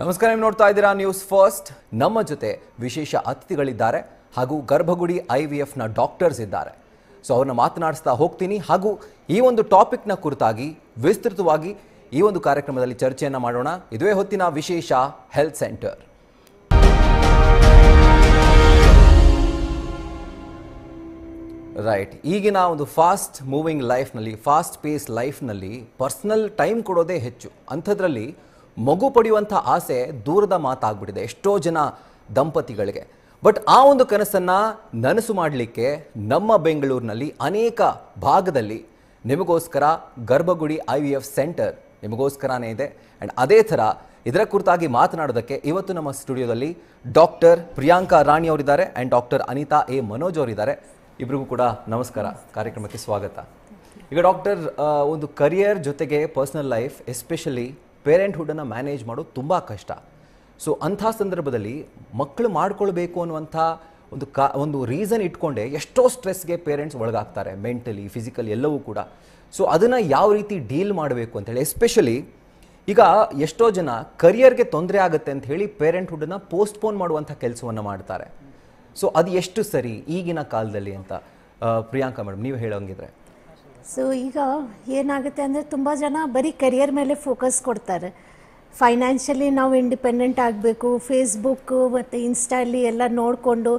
ನಮಸ್ಕಾರ, ನೀವು ನೋಡ್ತಾ ಇದ್ದೀರಾ ನ್ಯೂಸ್ ಫಸ್ಟ್. ನಮ್ಮ ಜೊತೆ ವಿಶೇಷ ಅತಿಥಿಗಳಿದ್ದಾರೆ ಹಾಗೂ ಗರ್ಭಗುಡಿ IVF ನ ಡಾಕ್ಟರ್ಸ್ ಇದ್ದಾರೆ. ಸೊ ಅವ್ರನ್ನ ಮಾತನಾಡಿಸ್ತಾ ಹೋಗ್ತೀನಿ ಹಾಗೂ ಈ ಒಂದು ಟಾಪಿಕ್ನ ಕುರಿತಾಗಿ ವಿಸ್ತೃತವಾಗಿ ಈ ಒಂದು ಕಾರ್ಯಕ್ರಮದಲ್ಲಿ ಚರ್ಚೆಯನ್ನು ಮಾಡೋಣ. ಇದುವೇ ಹೊತ್ತಿನ ವಿಶೇಷ ಹೆಲ್ತ್ ಸೆಂಟರ್. ರೈಟ್, ಈಗಿನ ಒಂದು ಫಾಸ್ಟ್ ಮೂವಿಂಗ್ ಲೈಫ್ನಲ್ಲಿ, ಫಾಸ್ಟ್ ಪೇಸ್ ಲೈಫ್ನಲ್ಲಿ ಪರ್ಸನಲ್ ಟೈಮ್ ಕೊಡೋದೇ ಹೆಚ್ಚು. ಅಂಥದ್ರಲ್ಲಿ ಮಗು ಪಡೆಯುವಂಥ ಆಸೆ ದೂರದ ಮಾತಾಗ್ಬಿಟ್ಟಿದೆ ಎಷ್ಟೋ ಜನ ದಂಪತಿಗಳಿಗೆ. ಬಟ್ ಆ ಒಂದು ಕನಸನ್ನು ನನಸು ಮಾಡಲಿಕ್ಕೆ ನಮ್ಮ ಬೆಂಗಳೂರಿನಲ್ಲಿ ಅನೇಕ ಭಾಗದಲ್ಲಿ ನಿಮಗೋಸ್ಕರ ಗರ್ಭಗುಡಿ IVF ಸೆಂಟರ್ ನಿಮಗೋಸ್ಕರನೇ ಇದೆ. ಆ್ಯಂಡ್ ಅದೇ ಥರ ಇದರ ಕುರಿತಾಗಿ ಮಾತನಾಡೋದಕ್ಕೆ ಇವತ್ತು ನಮ್ಮ ಸ್ಟುಡಿಯೋದಲ್ಲಿ ಡಾಕ್ಟರ್ ಪ್ರಿಯಾಂಕಾ ರಾಣಿ ಅವರಿದ್ದಾರೆ and doctor Anita A Manoj ಅವರಿದ್ದಾರೆ. ಇಬ್ಬರಿಗೂ ಕೂಡ ನಮಸ್ಕಾರ, ಕಾರ್ಯಕ್ರಮಕ್ಕೆ ಸ್ವಾಗತ. ಈಗ ಡಾಕ್ಟರ್, ಒಂದು ಕರಿಯರ್ ಜೊತೆಗೆ ಪರ್ಸನಲ್ ಲೈಫ್, ಎಸ್ಪೆಷಲಿ ಪೇರೆಂಟ್ಹುಡ್ಡನ್ನು ಮ್ಯಾನೇಜ್ ಮಾಡೋದು ತುಂಬ ಕಷ್ಟ. ಸೊ ಅಂಥ ಸಂದರ್ಭದಲ್ಲಿ ಮಕ್ಕಳು ಮಾಡ್ಕೊಳ್ಬೇಕು ಅನ್ನುವಂಥ ಒಂದು ರೀಸನ್ ಇಟ್ಕೊಂಡೆ ಎಷ್ಟೋ ಸ್ಟ್ರೆಸ್ಗೆ ಪೇರೆಂಟ್ಸ್ ಒಳಗಾಗ್ತಾರೆ, ಮೆಂಟಲಿ, ಫಿಸಿಕಲಿ ಎಲ್ಲವೂ ಕೂಡ. ಸೊ ಅದನ್ನು ಯಾವ ರೀತಿ ಡೀಲ್ ಮಾಡಬೇಕು ಅಂತೇಳಿ, ಎಸ್ಪೆಷಲಿ ಈಗ ಎಷ್ಟೋ ಜನ ಕರಿಯರ್ಗೆ ತೊಂದರೆ ಆಗುತ್ತೆ ಅಂತ ಹೇಳಿ ಪೇರೆಂಟ್ಹುಡ್ಡನ್ನು ಪೋಸ್ಟ್ಪೋನ್ ಮಾಡುವಂಥ ಕೆಲಸವನ್ನು ಮಾಡ್ತಾರೆ. ಸೊ ಅದು ಎಷ್ಟು ಸರಿ ಈಗಿನ ಕಾಲದಲ್ಲಿ ಅಂತ ಪ್ರಿಯಾಂಕಾ ಮೇಡಮ್ ನೀವು ಹೇಳೋಂಗಿದ್ರೆ. ಸೊ ಈಗ ಏನಾಗುತ್ತೆ ಅಂದರೆ ತುಂಬ ಜನ ಬರೀ ಕರಿಯರ್ ಮೇಲೆ ಫೋಕಸ್ ಕೊಡ್ತಾರೆ. ಫೈನಾನ್ಷಿಯಲಿ ನಾವು ಇಂಡಿಪೆಂಡೆಂಟ್ ಆಗಬೇಕು, ಫೇಸ್ಬುಕ್ಕು ಮತ್ತು ಇನ್ಸ್ಟಾಲ್ಲಿ ಎಲ್ಲ ನೋಡಿಕೊಂಡು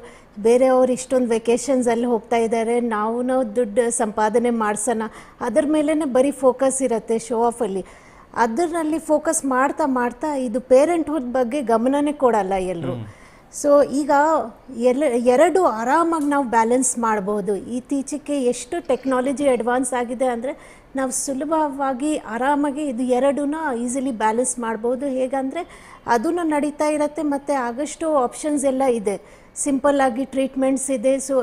ಬೇರೆಯವ್ರು ಇಷ್ಟೊಂದು ವೆಕೇಷನ್ಸಲ್ಲಿ ಹೋಗ್ತಾ ಇದ್ದಾರೆ, ನಾವು ದುಡ್ಡು ಸಂಪಾದನೆ ಮಾಡಿಸೋಣ, ಅದ್ರ ಮೇಲೇ ಬರೀ ಫೋಕಸ್ ಇರುತ್ತೆ, ಶೋ ಆಫಲ್ಲಿ. ಅದರಲ್ಲಿ ಫೋಕಸ್ ಮಾಡ್ತಾ ಮಾಡ್ತಾ ಇದು ಪೇರೆಂಟ್ಹುಡ್ ಬಗ್ಗೆ ಗಮನನೇ ಕೊಡಲ್ಲ ಎಲ್ಲರೂ. ಸೊ ಈಗ ಎರಡು ಆರಾಮಾಗಿ ನಾವು ಬ್ಯಾಲೆನ್ಸ್ ಮಾಡ್ಬೋದು. ಇತ್ತೀಚೆಗೆ ಎಷ್ಟು ಟೆಕ್ನಾಲಜಿ ಅಡ್ವಾನ್ಸ್ ಆಗಿದೆ ಅಂದರೆ ನಾವು ಸುಲಭವಾಗಿ ಆರಾಮಾಗಿ ಇದು ಎರಡನ್ನ ಈಸಿಲಿ ಬ್ಯಾಲೆನ್ಸ್ ಮಾಡ್ಬೋದು. ಹೇಗಂದರೆ ಅದೂ ನಡೀತಾ ಇರುತ್ತೆ ಮತ್ತು ಆಗಷ್ಟು ಆಪ್ಷನ್ಸ್ ಎಲ್ಲ ಇದೆ, ಸಿಂಪಲ್ಲಾಗಿ ಟ್ರೀಟ್ಮೆಂಟ್ಸ್ ಇದೆ. ಸೊ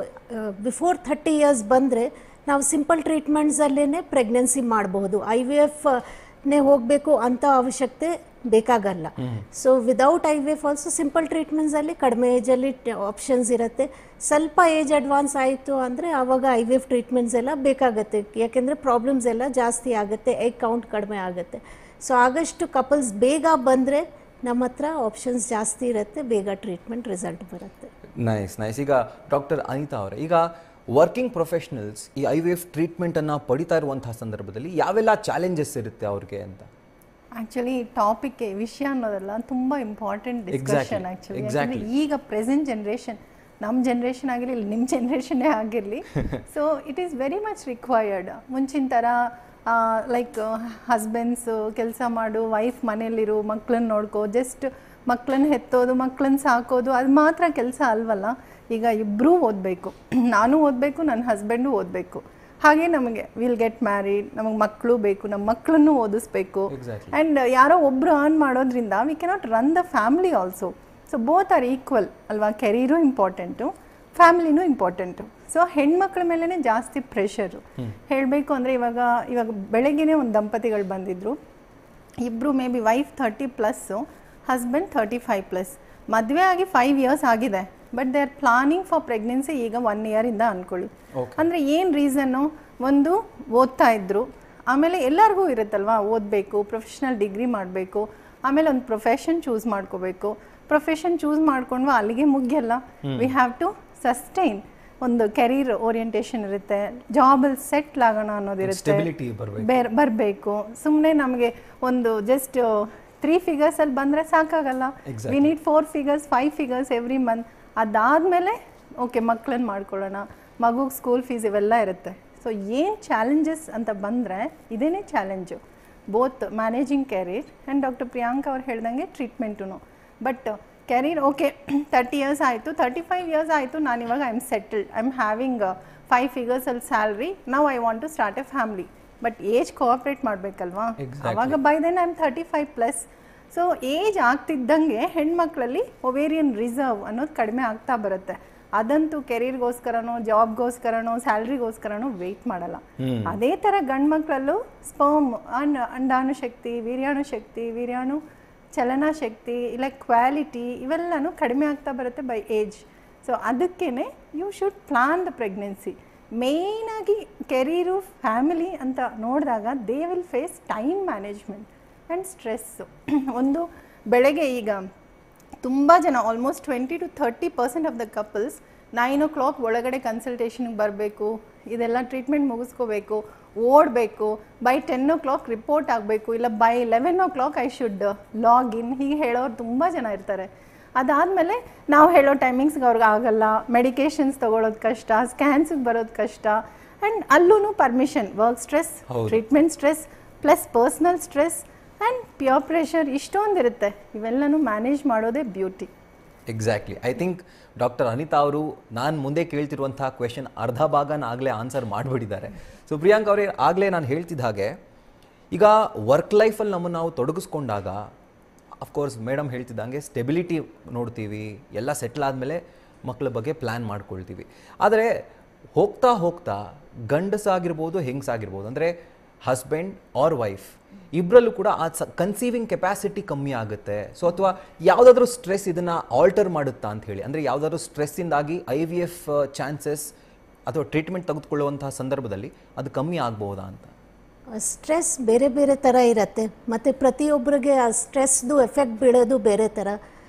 ಬಿಫೋರ್ 30 ಇಯರ್ಸ್ ಬಂದರೆ ನಾವು ಸಿಂಪಲ್ ಟ್ರೀಟ್ಮೆಂಟ್ಸಲ್ಲೇ ಪ್ರೆಗ್ನೆನ್ಸಿ ಮಾಡಬಹುದು. IVFನೇ ಹೋಗಬೇಕು ಅಂತ ಅವಶ್ಯಕತೆ ಬೇಕಾಗಲ್ಲ. So without IVF also simple ಟ್ರೀಟ್ಮೆಂಟ್ಸಲ್ಲಿ ಕಡಿಮೆ ಏಜಲ್ಲಿ ಆಪ್ಷನ್ಸ್ ಇರುತ್ತೆ. ಸ್ವಲ್ಪ ಏಜ್ ಅಡ್ವಾನ್ಸ್ ಆಯಿತು ಅಂದರೆ ಆವಾಗ IVF ಟ್ರೀಟ್ಮೆಂಟ್ಸ್ ಎಲ್ಲ ಬೇಕಾಗುತ್ತೆ, ಯಾಕೆಂದರೆ ಪ್ರಾಬ್ಲಮ್ಸ್ ಎಲ್ಲ ಜಾಸ್ತಿ ಆಗುತ್ತೆ, ಎಗ್ ಕೌಂಟ್ ಕಡಿಮೆ ಆಗುತ್ತೆ. ಸೊ ಆಗಷ್ಟು ಕಪಲ್ಸ್ ಬೇಗ ಬಂದರೆ ನಮ್ಮ ಹತ್ರ ಆಪ್ಷನ್ಸ್ ಜಾಸ್ತಿ ಇರುತ್ತೆ, ಬೇಗ ಟ್ರೀಟ್ಮೆಂಟ್ ರಿಸಲ್ಟ್ ಬರುತ್ತೆ. Nice nice. ಈಗ ಡಾಕ್ಟರ್ ಅನಿತಾ ಅವರೇ, ಈಗ ವರ್ಕಿಂಗ್ ಪ್ರೊಫೆಷನಲ್ಸ್ ಈ IVF ಟ್ರೀಟ್ಮೆಂಟನ್ನು ಪಡಿತಾ ಇರುವಂತಹ ಸಂದರ್ಭದಲ್ಲಿ ಯಾವೆಲ್ಲ ಚಾಲೆಂಜಸ್ ಇರುತ್ತೆ ಅವ್ರಿಗೆ ಅಂತ? ಆ್ಯಕ್ಚುಲಿ ಟಾಪಿಕ್ ವಿಷಯ ಅನ್ನೋದಲ್ಲ ತುಂಬ ಇಂಪಾರ್ಟೆಂಟ್ ಡಿಸ್ಕಷನ್. ಆ್ಯಕ್ಚುಲಿ ಈಗ ಪ್ರೆಸೆಂಟ್ ಜನ್ರೇಷನ್, ನಮ್ಮ ಜನ್ರೇಷನ್ ಆಗಿರಲಿ, ನಿಮ್ಮ ಜನ್ರೇಷನ್ನೇ ಆಗಿರಲಿ, so it is very much required. ಮುಂಚಿನ ಥರ ಲೈಕ್ ಹಸ್ಬೆಂಡ್ಸು ಕೆಲಸ ಮಾಡು, ವೈಫ್ ಮನೇಲಿರು, ಮಕ್ಕಳನ್ನ ನೋಡ್ಕೋ, ಜಸ್ಟ್ ಮಕ್ಕಳನ್ನ ಹೆತ್ತೋದು, ಮಕ್ಕಳನ್ನ ಸಾಕೋದು, ಅದು ಮಾತ್ರ ಕೆಲಸ ಅಲ್ವಲ್ಲ. ಈಗ ಇಬ್ಬರೂ ಓದಬೇಕು, ನಾನು ಓದಬೇಕು, ನನ್ನ ಹಸ್ಬೆಂಡು ಓದಬೇಕು. ಹಾಗೆ ನಮಗೆ ವಿಲ್ ಗೆಟ್ ಮ್ಯಾರಿಡ್, ನಮಗೆ ಮಕ್ಕಳು ಬೇಕು, ನಮ್ಮ ಮಕ್ಕಳನ್ನು ಓದಿಸ್ಬೇಕು. ಆ್ಯಂಡ್ ಯಾರೋ ಒಬ್ಬರು ಅರ್ನ್ ಮಾಡೋದ್ರಿಂದ we cannot run the family also. So both are equal ಅಲ್ವಾ? ಕೆರಿಯರು ಇಂಪಾರ್ಟೆಂಟು, ಫ್ಯಾಮಿಲಿನೂ ಇಂಪಾರ್ಟೆಂಟು. ಸೊ ಹೆಣ್ಮಕ್ಳ ಮೇಲೇ ಜಾಸ್ತಿ ಪ್ರೆಷರು. ಹೇಳಬೇಕು ಅಂದರೆ ಇವಾಗ ಬೆಳಗ್ಗೆನೇ ಒಂದು ದಂಪತಿಗಳು ಬಂದಿದ್ದರು, ಇಬ್ಬರು ಮೇ ಬಿ ವೈಫ್ 30+, ಹಸ್ಬೆಂಡ್ 35+. ಮದುವೆ ಆಗಿ 5 years ಆಗಿದೆ, but they are planning for pregnancy ಈಗ 1 year ಅಂದ್ಕೊಳ್ಳಿ. ಅಂದರೆ ಏನು ರೀಸನ್ನು? ಒಂದು ಓದ್ತಾ ಇದ್ರು, ಆಮೇಲೆ ಎಲ್ಲರಿಗೂ ಇರುತ್ತಲ್ವ, ಓದಬೇಕು, ಪ್ರೊಫೆಷ್ನಲ್ ಡಿಗ್ರಿ ಮಾಡಬೇಕು, ಆಮೇಲೆ ಒಂದು ಪ್ರೊಫೆಷನ್ ಚೂಸ್ ಮಾಡ್ಕೋಬೇಕು. ಪ್ರೊಫೆಷನ್ ಚೂಸ್ ಮಾಡ್ಕೊಂಡ್ವಾ ಅಲ್ಲಿಗೆ ಮುಗಿಯಲ್ಲ, ವಿ ಹ್ಯಾವ್ ಟು ಸಸ್ಟೈನ್. ಒಂದು ಕೆರಿಯರ್ ಓರಿಯೆಂಟೇಷನ್ ಇರುತ್ತೆ, ಜಾಬಲ್ಲಿ ಸೆಟ್ಲ್ ಆಗೋಣ ಅನ್ನೋದಿರುತ್ತೆ, ಬರಬೇಕು. ಸುಮ್ಮನೆ ನಮಗೆ ಒಂದು ಜಸ್ಟ್ 3 figures ಅಲ್ಲಿ ಬಂದರೆ ಸಾಕಾಗಲ್ಲ, we need 4 figures 5 figures every month. ಅದಾದಮೇಲೆ ಓಕೆ ಮಕ್ಕಳನ್ನ ಮಾಡ್ಕೊಳ್ಳೋಣ, ಮಗುಗೆ ಸ್ಕೂಲ್ ಫೀಸ್ ಇವೆಲ್ಲ ಇರುತ್ತೆ. ಸೊ ಏನು ಚಾಲೆಂಜಸ್ ಅಂತ ಬಂದರೆ ಇದೇನೇ challenge, both managing career and doctor Priyanka ಅವ್ರು ಹೇಳ್ದಂಗೆ treatment. But career okay 30 years ಆಯಿತು, 35 years ಆಯಿತು, ನಾನಿವಾಗ I am settled, I am having 5 figures ಅಲ್ಲಿ salary, now I want to start a family. But age cooperate ಮಾಡಬೇಕಲ್ವಾ? ಆವಾಗ by then I am 35+. So age ಆಗ್ತಿದ್ದಂಗೆ ಹೆಣ್ಮಕ್ಳಲ್ಲಿ ಒವೇರಿಯನ್ ರಿಸರ್ವ್ ಅನ್ನೋದು ಕಡಿಮೆ ಆಗ್ತಾ ಬರುತ್ತೆ. ಅದಂತೂ ಕೆರಿಯರ್ಗೋಸ್ಕರನೋ, ಜಾಬ್ಗೋಸ್ಕರನೋ, ಸ್ಯಾಲ್ರಿಗೋಸ್ಕರನೋ ವೆಯ್ಟ್ ಮಾಡಲ್ಲ. ಅದೇ ಥರ ಗಂಡು ಮಕ್ಕಳಲ್ಲೂ ಸ್ಪರ್ಮ್, ಅಂಡಾಣುಶಕ್ತಿ, ವೀರ್ಯಾಣು ಚಲನಶಕ್ತಿ, ಇಲ್ಲ ಕ್ವಾಲಿಟಿ, ಇವೆಲ್ಲನೂ ಕಡಿಮೆ ಆಗ್ತಾ ಬರುತ್ತೆ ಬೈ ಏಜ್. ಸೊ ಅದಕ್ಕೇ you should plan the pregnancy. ಮೇಯ್ನಾಗಿ ಕೆರಿಯರು, ಫ್ಯಾಮಿಲಿ ಅಂತ ನೋಡಿದಾಗ they will face time management and stress. ಒಂದು ಬೆಳಗ್ಗೆ ಈಗ ತುಂಬ ಜನ almost 20-30% of the couples 9 o'clock ಒಳಗಡೆ ಕನ್ಸಲ್ಟೇಷನ್ಗೆ ಬರಬೇಕು, ಇದೆಲ್ಲ ಟ್ರೀಟ್ಮೆಂಟ್ ಮುಗಿಸ್ಕೋಬೇಕು, ಓಡಬೇಕು, ಬೈ 10 o'clock ರಿಪೋರ್ಟ್ ಆಗಬೇಕು, ಇಲ್ಲ by 11 o'clock I should log in, ಹೀಗೆ ಹೇಳೋರು ತುಂಬ ಜನ ಇರ್ತಾರೆ. ಅದಾದಮೇಲೆ ನಾವು ಹೇಳೋ ಟೈಮಿಂಗ್ಸ್ಗೆ ಅವ್ರಿಗೆ ಆಗಲ್ಲ, ಮೆಡಿಕೇಷನ್ಸ್ ತೊಗೊಳೋದು ಕಷ್ಟ, ಸ್ಕ್ಯಾನ್ಸಿಗೆ ಬರೋದು ಕಷ್ಟ, ಆ್ಯಂಡ್ ಅಲ್ಲೂ permission, work stress, treatment stress plus personal stress and pure pressure ಇಷ್ಟೊಂದಿರುತ್ತೆ. ಇವೆಲ್ಲನೂ ಮ್ಯಾನೇಜ್ ಮಾಡೋದೇ beauty. Exactly. I think doctor Anita ಅವರು ನಾನು ಮುಂದೆ ಕೇಳ್ತಿರುವಂಥ ಕ್ವೆಶನ್ ಅರ್ಧ ಭಾಗನ ಆಗಲೇ ಆನ್ಸರ್ ಮಾಡಿಬಿಟ್ಟಿದ್ದಾರೆ. ಸೊ ಪ್ರಿಯಾಂಕ್ ಅವರೇ, ಆಗಲೇ ನಾನು ಹೇಳ್ತಿದ್ದ ಹಾಗೆ ಈಗ ವರ್ಕ್ ಲೈಫಲ್ಲಿ ನಮ್ಮನ್ನು ನಾವು ತೊಡಗಿಸ್ಕೊಂಡಾಗ ಅಫ್ಕೋರ್ಸ್ ಮೇಡಮ್ ಹೇಳ್ತಿದ್ದಂಗೆ ಸ್ಟೆಬಿಲಿಟಿ ನೋಡ್ತೀವಿ, ಎಲ್ಲ ಸೆಟ್ಲ್ ಆದಮೇಲೆ ಮಕ್ಕಳ ಬಗ್ಗೆ ಪ್ಲ್ಯಾನ್ ಮಾಡ್ಕೊಳ್ತೀವಿ. ಆದರೆ ಹೋಗ್ತಾ ಹೋಗ್ತಾ ಗಂಡಸಾಗಿರ್ಬೋದು ಹೆಂಗಸಾಗಿರ್ಬೋದು, ಅಂದರೆ ಹಸ್ಬೆಂಡ್ ಆರ್ ವೈಫ್ ಇಬ್ಬರಲ್ಲೂ ಕೂಡ ಆ ಕನ್ಸೀವಿಂಗ್ ಕೆಪಾಸಿಟಿ ಕಮ್ಮಿ ಆಗುತ್ತೆ. ಸೊ ಅಥವಾ ಯಾವುದಾದ್ರೂ ಸ್ಟ್ರೆಸ್ ಇದನ್ನು ಆಲ್ಟರ್ ಮಾಡುತ್ತಾ ಅಂತ ಹೇಳಿ, ಅಂದರೆ ಯಾವುದಾದ್ರೂ ಸ್ಟ್ರೆಸ್ಸಿಂದಾಗಿ IVF ಚಾನ್ಸಸ್ ಅಥವಾ ಟ್ರೀಟ್ಮೆಂಟ್ ತೆಗೆದುಕೊಳ್ಳುವಂತಹ ಸಂದರ್ಭದಲ್ಲಿ ಅದು ಕಮ್ಮಿ ಆಗ್ಬೋದಾ ಅಂತ? ಸ್ಟ್ರೆಸ್ ಬೇರೆ ಬೇರೆ ಥರ ಇರುತ್ತೆ, ಮತ್ತು ಪ್ರತಿಯೊಬ್ಬರಿಗೆ ಆ ಸ್ಟ್ರೆಸ್ದು ಎಫೆಕ್ಟ್ ಬೀಳೋದು ಬೇರೆ ಥರ.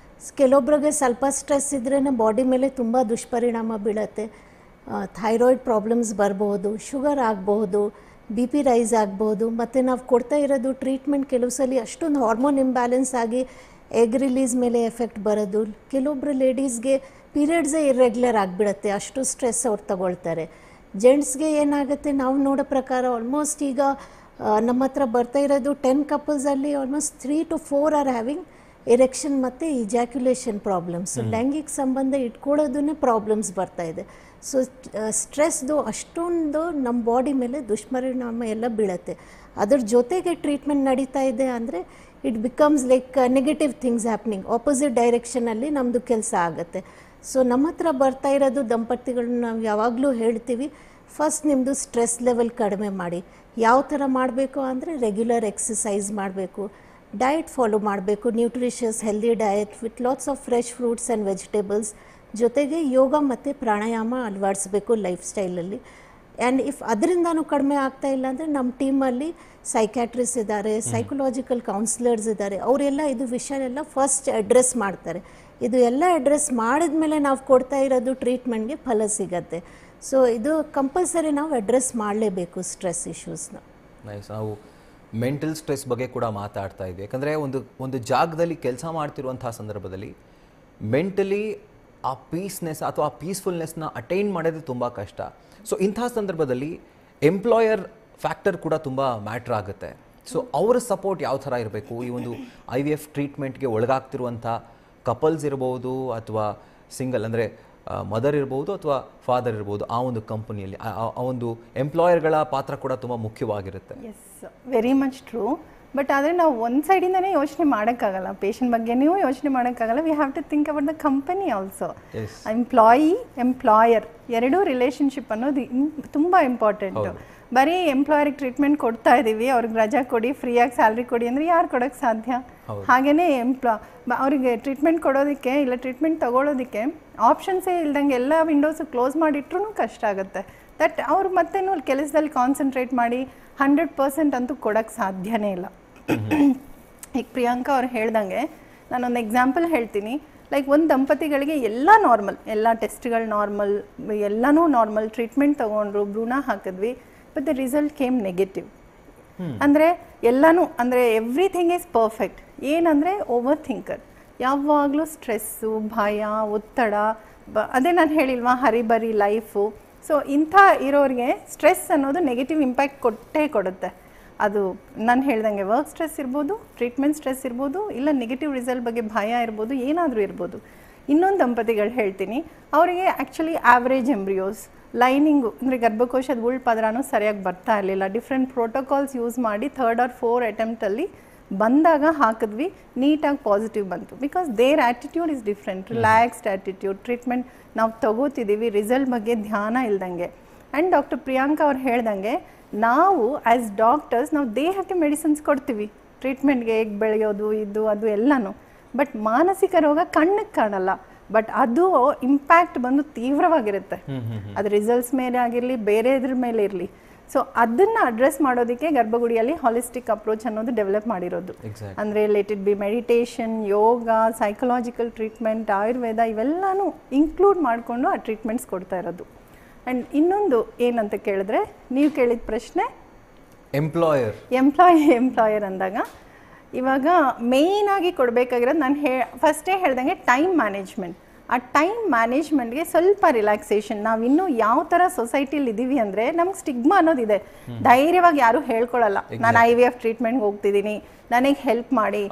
ಕೆಲವೊಬ್ಬರಿಗೆ ಸ್ವಲ್ಪ ಸ್ಟ್ರೆಸ್ ಇದ್ರೇ ಬಾಡಿ ಮೇಲೆ ತುಂಬ ದುಷ್ಪರಿಣಾಮ ಬೀಳುತ್ತೆ. ಥೈರಾಯ್ಡ್ ಪ್ರಾಬ್ಲಮ್ಸ್ ಬರ್ಬೋದು, ಶುಗರ್ ಆಗಬಹುದು, BP ರೈಸ್ ಆಗ್ಬೋದು, ಮತ್ತು ನಾವು ಕೊಡ್ತಾ ಇರೋದು ಟ್ರೀಟ್ಮೆಂಟ್ ಕೆಲವು ಸಲ ಅಷ್ಟೊಂದು ಹಾರ್ಮೋನ್ ಇಂಬ್ಯಾಲೆನ್ಸ್ ಆಗಿ ಎಗ್ ರಿಲೀಸ್ ಮೇಲೆ ಎಫೆಕ್ಟ್ ಬರೋದು. ಕೆಲವೊಬ್ಬರು ಲೇಡೀಸ್ಗೆ ಪೀರಿಯಡ್ಸೇ ಇರ್ರೆಗ್ಯುಲರ್ ಆಗಿಬಿಡುತ್ತೆ, ಅಷ್ಟು ಸ್ಟ್ರೆಸ್ ಅವ್ರು ತಗೊಳ್ತಾರೆ. ಜೆಂಟ್ಸ್ಗೆ ಏನಾಗುತ್ತೆ, ನಾವು ನೋಡೋ ಪ್ರಕಾರ ಆಲ್ಮೋಸ್ಟ್ ಈಗ ನಮ್ಮ ಹತ್ರ ಬರ್ತಾ ಇರೋದು 10 ಕಪಲ್ಸಲ್ಲಿ almost 3 to 4 are having erection ಮತ್ತು ಇಜಾಕ್ಯುಲೇಷನ್ ಪ್ರಾಬ್ಲಮ್ಸ್. ಲೈಂಗಿಕ ಸಂಬಂಧ ಇಟ್ಕೊಳ್ಳೋದನ್ನೇ ಪ್ರಾಬ್ಲಮ್ಸ್ ಬರ್ತಾ ಇದೆ. ಸೊ ಸ್ಟ್ರೆಸ್ದು ಅಷ್ಟೊಂದು ನಮ್ಮ ಬಾಡಿ ಮೇಲೆ ದುಷ್ಪರಿಣಾಮ ಎಲ್ಲ ಬೀಳುತ್ತೆ. ಅದ್ರ ಜೊತೆಗೆ ಟ್ರೀಟ್ಮೆಂಟ್ ನಡೀತಾ ಇದೆ ಅಂದರೆ it becomes like negative things happening, opposite ಡೈರೆಕ್ಷನಲ್ಲಿ ನಮ್ಮದು ಕೆಲಸ ಆಗುತ್ತೆ. ಸೊ ನಮ್ಮ ಹತ್ರ ಬರ್ತಾ ಇರೋದು ದಂಪತಿಗಳನ್ನ ನಾವು ಯಾವಾಗಲೂ ಹೇಳ್ತೀವಿ, ಫಸ್ಟ್ ನಿಮ್ಮದು ಸ್ಟ್ರೆಸ್ ಲೆವೆಲ್ ಕಡಿಮೆ ಮಾಡಿ. ಯಾವ ಥರ ಮಾಡಬೇಕು ಅಂದರೆ ರೆಗ್ಯುಲರ್ ಎಕ್ಸಸೈಸ್ ಮಾಡಬೇಕು, ಡಯಟ್ ಫಾಲೋ ಮಾಡಬೇಕು, nutritious healthy diet with lots of fresh fruits and vegetables, ಜೊತೆಗೆ ಯೋಗ ಮತ್ತು ಪ್ರಾಣಾಯಾಮ ಅಳವಡಿಸ್ಬೇಕು ಲೈಫ್ ಸ್ಟೈಲಲ್ಲಿ. ಆ್ಯಂಡ್ ಇಫ್ ಅದರಿಂದನೂ ಕಡಿಮೆ ಆಗ್ತಾ ಇಲ್ಲ ಅಂದರೆ ನಮ್ಮ ಟೀಮಲ್ಲಿ ಸೈಕ್ಯಾಟ್ರಿಸ್ಟ್ ಇದ್ದಾರೆ, ಸೈಕಲಾಜಿಕಲ್ ಕೌನ್ಸಿಲರ್ಸ್ ಇದ್ದಾರೆ, ಅವರೆಲ್ಲ ಇದು ವಿಷಯನೆಲ್ಲ ಫಸ್ಟ್ ಅಡ್ರೆಸ್ ಮಾಡ್ತಾರೆ. ಇದು ಎಲ್ಲ ಅಡ್ರೆಸ್ ಮಾಡಿದ್ಮೇಲೆ ನಾವು ಕೊಡ್ತಾ ಇರೋದು ಟ್ರೀಟ್ಮೆಂಟ್ಗೆ ಫಲ ಸಿಗತ್ತೆ. ಸೊ ಇದು ಕಂಪಲ್ಸರಿ ನಾವು ಅಡ್ರೆಸ್ ಮಾಡಲೇಬೇಕು ಸ್ಟ್ರೆಸ್ ಇಶ್ಯೂಸ್ನ. ನೈಸ್. ನಾವು ಮೆಂಟಲ್ ಸ್ಟ್ರೆಸ್ ಬಗ್ಗೆ ಕೂಡ ಮಾತಾಡ್ತಾ ಇದ್ವಿ. ಯಾಕಂದರೆ ಒಂದು ಜಾಗದಲ್ಲಿ ಕೆಲಸ ಮಾಡ್ತಿರುವಂಥ ಸಂದರ್ಭದಲ್ಲಿ ಮೆಂಟಲಿ ಆ ಪೀಸ್ನೆಸ್ ಅಥವಾ ಆ ಪೀಸ್ಫುಲ್ನೆಸ್ನ ಅಟೈನ್ ಮಾಡೋದು ತುಂಬ ಕಷ್ಟ. ಸೊ ಇಂಥ ಸಂದರ್ಭದಲ್ಲಿ ಎಂಪ್ಲಾಯರ್ ಫ್ಯಾಕ್ಟರ್ ಕೂಡ ತುಂಬ ಮ್ಯಾಟ್ರ್ ಆಗುತ್ತೆ. ಸೊ ಅವರ ಸಪೋರ್ಟ್ ಯಾವ ಥರ ಇರಬೇಕು? ಈ ಒಂದು IVF ಟ್ರೀಟ್ಮೆಂಟ್ಗೆ ಒಳಗಾಗ್ತಿರುವಂಥ ಕಪಲ್ಸ್ ಇರ್ಬೋದು ಅಥವಾ ಸಿಂಗಲ್, ಅಂದರೆ ಮದರ್ ಇರ್ಬೋದು ಅಥವಾ ಫಾದರ್ ಇರ್ಬೋದು, ಆ ಒಂದು ಕಂಪನಿಯಲ್ಲಿ ಆ ಒಂದು ಎಂಪ್ಲಾಯರ್ಗಳ ಪಾತ್ರ ಕೂಡ ತುಂಬ ಮುಖ್ಯವಾಗಿರುತ್ತೆ. Yes, very much true. But ಆದರೆ ನಾವು ಒಂದು ಸೈಡಿಂದನೇ ಯೋಚನೆ ಮಾಡೋಕ್ಕಾಗಲ್ಲ, ಪೇಷಂಟ್ ಬಗ್ಗೆ ನೀವು ಯೋಚನೆ ಮಾಡೋಕ್ಕಾಗಲ್ಲ. We have to think about the company also. Employee employer ಎರಡೂ ರಿಲೇಷನ್ಶಿಪ್ ಅನ್ನೋದು ತುಂಬ ಇಂಪಾರ್ಟೆಂಟು. ಬರೀ ಎಂಪ್ಲಾಯರಿಗೆ ಟ್ರೀಟ್ಮೆಂಟ್ ಕೊಡ್ತಾ ಇದ್ದೀವಿ, ಅವ್ರಿಗೆ ರಜಾ ಕೊಡಿ, ಫ್ರೀಯಾಗಿ ಸ್ಯಾಲ್ರಿ ಕೊಡಿ ಅಂದರೆ ಯಾರು ಕೊಡೋಕ್ಕೆ ಸಾಧ್ಯ? ಹಾಗೆಯೇ ಅವರಿಗೆ ಟ್ರೀಟ್ಮೆಂಟ್ ಕೊಡೋದಕ್ಕೆ ಇಲ್ಲ ಟ್ರೀಟ್ಮೆಂಟ್ ತೊಗೊಳೋದಕ್ಕೆ ಆಪ್ಷನ್ಸೇ ಇಲ್ದಂಗೆ ಎಲ್ಲ ವಿಂಡೋಸು ಕ್ಲೋಸ್ ಮಾಡಿಟ್ರೂ ಕಷ್ಟ ಆಗುತ್ತೆ. ದಟ್ ಅವ್ರು ಮತ್ತೇನು ಕೆಲಸದಲ್ಲಿ ಕಾನ್ಸಂಟ್ರೇಟ್ ಮಾಡಿ 100% ಅಂತೂ ಕೊಡೋಕ್ಕೆ ಸಾಧ್ಯನೇ ಇಲ್ಲ. ಈಗ ಪ್ರಿಯಾಂಕಾ ಅವ್ರು ಹೇಳ್ದಂಗೆ ನಾನೊಂದು ಎಕ್ಸಾಂಪಲ್ ಹೇಳ್ತೀನಿ. ಲೈಕ್ ಒಂದು ದಂಪತಿಗಳಿಗೆ ಎಲ್ಲ ನಾರ್ಮಲ್, ಎಲ್ಲ ಟೆಸ್ಟ್ಗಳು ನಾರ್ಮಲ್, ಎಲ್ಲನೂ ನಾರ್ಮಲ್, ಟ್ರೀಟ್ಮೆಂಟ್ ತೊಗೊಂಡ್ರು, ಭ್ರೂಣ ಹಾಕಿದ್ವಿ, but the result came negative. ಅಂದರೆ ಎಲ್ಲನೂ ಅಂದರೆ ಎವ್ರಿಥಿಂಗ್ ಈಸ್ ಪರ್ಫೆಕ್ಟ್. ಏನಂದರೆ ಓವರ್ ಥಿಂಕರ್, ಯಾವಾಗಲೂ ಸ್ಟ್ರೆಸ್ಸು, ಭಯ, ಒತ್ತಡ, ಅದೇ ನಾನು ಹೇಳಿಲ್ವಾ ಹರಿಬರಿ ಲೈಫು. ಸೊ ಇಂಥ ಇರೋರಿಗೆ ಸ್ಟ್ರೆಸ್ ಅನ್ನೋದು ನೆಗೆಟಿವ್ ಇಂಪ್ಯಾಕ್ಟ್ ಕೊಟ್ಟೇ ಕೊಡುತ್ತೆ. ಅದು ನಾನು ಹೇಳ್ದಂಗೆ ವರ್ಕ್ ಸ್ಟ್ರೆಸ್ ಇರ್ಬೋದು, ಟ್ರೀಟ್ಮೆಂಟ್ ಸ್ಟ್ರೆಸ್ ಇರ್ಬೋದು, ಇಲ್ಲ ನೆಗೆಟಿವ್ ರಿಸಲ್ಟ್ ಬಗ್ಗೆ ಭಯ ಇರ್ಬೋದು, ಏನಾದರೂ ಇರ್ಬೋದು. ಇನ್ನೊಂದು ದಂಪತಿಗಳು ಹೇಳ್ತೀನಿ, ಅವರಿಗೆ ಆ್ಯಕ್ಚುಲಿ ಆವ್ರೇಜ್ ಎಂಬ್ರಿಯೋಸ್, ಲೈನಿಂಗು ಅಂದರೆ ಗರ್ಭಕೋಶದ ಉಳ್ಪದ್ರನೂ ಸರಿಯಾಗಿ ಬರ್ತಾ ಇರಲಿಲ್ಲ. ಡಿಫ್ರೆಂಟ್ ಪ್ರೋಟೋಕಾಲ್ಸ್ ಯೂಸ್ ಮಾಡಿ 3rd or 4th ಅಟೆಂಪ್ಟಲ್ಲಿ ಬಂದಾಗ ಹಾಕಿದ್ವಿ, ನೀಟಾಗಿ ಪಾಸಿಟಿವ್ ಬಂತು. Because their attitude is different, relaxed attitude. Treatment ನಾವು ತಗೋತಿದ್ದೀವಿ ರಿಸಲ್ಟ್ ಬಗ್ಗೆ ಧ್ಯಾನ ಇಲ್ದಂಗೆ. ಆ್ಯಂಡ್ ಡಾಕ್ಟರ್ ಪ್ರಿಯಾಂಕಾ ಅವ್ರು ಹೇಳ್ದಂಗೆ ನಾವು ಆ್ಯಸ್ ಡಾಕ್ಟರ್ಸ್ ನಾವು ದೇಹಕ್ಕೆ ಮೆಡಿಸಿನ್ಸ್ ಕೊಡ್ತೀವಿ, ಟ್ರೀಟ್ಮೆಂಟ್ಗೆ ಹೇಗೆ ಬೆಳೆಯೋದು ಇದು ಅದು ಎಲ್ಲನೂ. ಬಟ್ ಮಾನಸಿಕ ರೋಗ ಕಣ್ಣಿಗೆ ಕಾಣಲ್ಲ, ಬಟ್ ಅದು ಇಂಪ್ಯಾಕ್ಟ್ ಬಂದು ತೀವ್ರವಾಗಿರುತ್ತೆ. ಅದು ರಿಸಲ್ಟ್ಸ್ ಮೇಲೆ ಆಗಿರಲಿ, ಬೇರೆ ಇದ್ರ ಮೇಲೆ ಇರಲಿ. ಸೊ ಅದನ್ನು ಅಡ್ರೆಸ್ ಮಾಡೋದಕ್ಕೆ ಗರ್ಭಗುಡಿಯಲ್ಲಿ ಹಾಲಿಸ್ಟಿಕ್ ಅಪ್ರೋಚ್ ಅನ್ನೋದು ಡೆವಲಪ್ ಮಾಡಿರೋದು. ಅಂದರೆ let it be meditation, yoga, psychological treatment, Ayurveda ಇವೆಲ್ಲನೂ ಇನ್ಕ್ಲೂಡ್ ಮಾಡಿಕೊಂಡು ಆ ಟ್ರೀಟ್ಮೆಂಟ್ಸ್ ಕೊಡ್ತಾ ಇರೋದು. ಆ್ಯಂಡ್ ಇನ್ನೊಂದು ಏನಂತ ಕೇಳಿದ್ರೆ, ನೀವು ಕೇಳಿದ ಪ್ರಶ್ನೆ ಎಂಪ್ಲಾಯರ್ ಅಂದಾಗ ಇವಾಗ ಮೇಯ್ನಾಗಿ ಕೊಡಬೇಕಾಗಿರೋದು ನಾನು ಫಸ್ಟೇ ಹೇಳ್ದಂಗೆ ಟೈಮ್ ಮ್ಯಾನೇಜ್ಮೆಂಟ್. ಆ ಟೈಮ್ ಮ್ಯಾನೇಜ್ಮೆಂಟ್ಗೆ ಸ್ವಲ್ಪ ರಿಲ್ಯಾಕ್ಸೇಷನ್. ನಾವಿನ್ನೂ ಯಾವ ಥರ ಸೊಸೈಟಿಲಿ ಇದ್ದೀವಿ ಅಂದರೆ ನಮ್ಗೆ ಸ್ಟಿಗ್ಮಾ ಅನ್ನೋದಿದೆ. ಧೈರ್ಯವಾಗಿ ಯಾರು ಹೇಳ್ಕೊಳ್ಳಲ್ಲ, ನಾನು IVF ಟ್ರೀಟ್ಮೆಂಟ್ಗೆ ಹೋಗ್ತಿದ್ದೀನಿ, ನನಗೆ ಹೆಲ್ಪ್ ಮಾಡಿ.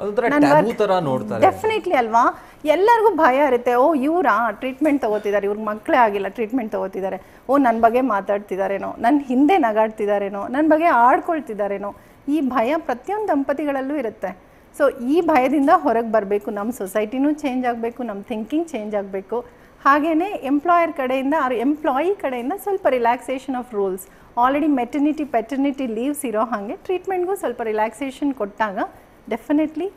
ಡೆಫಿನೆಟ್ಲಿ ಅಲ್ವಾ, ಎಲ್ಲರಿಗೂ ಭಯ ಇರುತ್ತೆ. ಓ ಇವರಾ ಟ್ರೀಟ್ಮೆಂಟ್ ತೊಗೋತಿದ್ದಾರೆ, ಇವ್ರಿಗೆ ಮಕ್ಕಳೇ ಆಗಿಲ್ಲ ಟ್ರೀಟ್ಮೆಂಟ್ ತೊಗೋತಿದ್ದಾರೆ, ಓ ನನ್ನ ಬಗ್ಗೆ ಮಾತಾಡ್ತಿದ್ದಾರೇನೋ, ನನ್ನ ಹಿಂದೆ ನಗಾಡ್ತಿದ್ದಾರೇನೋ, ನನ್ನ ಬಗ್ಗೆ ಆಡ್ಕೊಳ್ತಿದ್ದಾರೇನೋ, ಈ ಭಯ ಪ್ರತಿಯೊಂದು ದಂಪತಿಗಳಲ್ಲೂ ಇರುತ್ತೆ. ಸೊ ಈ ಭಯದಿಂದ ಹೊರಗೆ ಬರಬೇಕು, ನಮ್ಮ ಸೊಸೈಟಿನೂ ಚೇಂಜ್ ಆಗಬೇಕು, ನಮ್ಮ ಥಿಂಕಿಂಗ್ ಚೇಂಜ್ ಆಗಬೇಕು. ಹಾಗೆಯೇ ಎಂಪ್ಲಾಯರ್ ಕಡೆಯಿಂದ ಎಂಪ್ಲಾಯಿ ಕಡೆಯಿಂದ ಸ್ವಲ್ಪ relaxation of rules. Already maternity paternity leaves ಇರೋ ಹಾಗೆ ಟ್ರೀಟ್ಮೆಂಟ್ಗೂ ಸ್ವಲ್ಪ ರಿಲ್ಯಾಕ್ಸೇಷನ್ ಕೊಟ್ಟಾಗ ಡೆಫಿನೆಟ್ಲಿ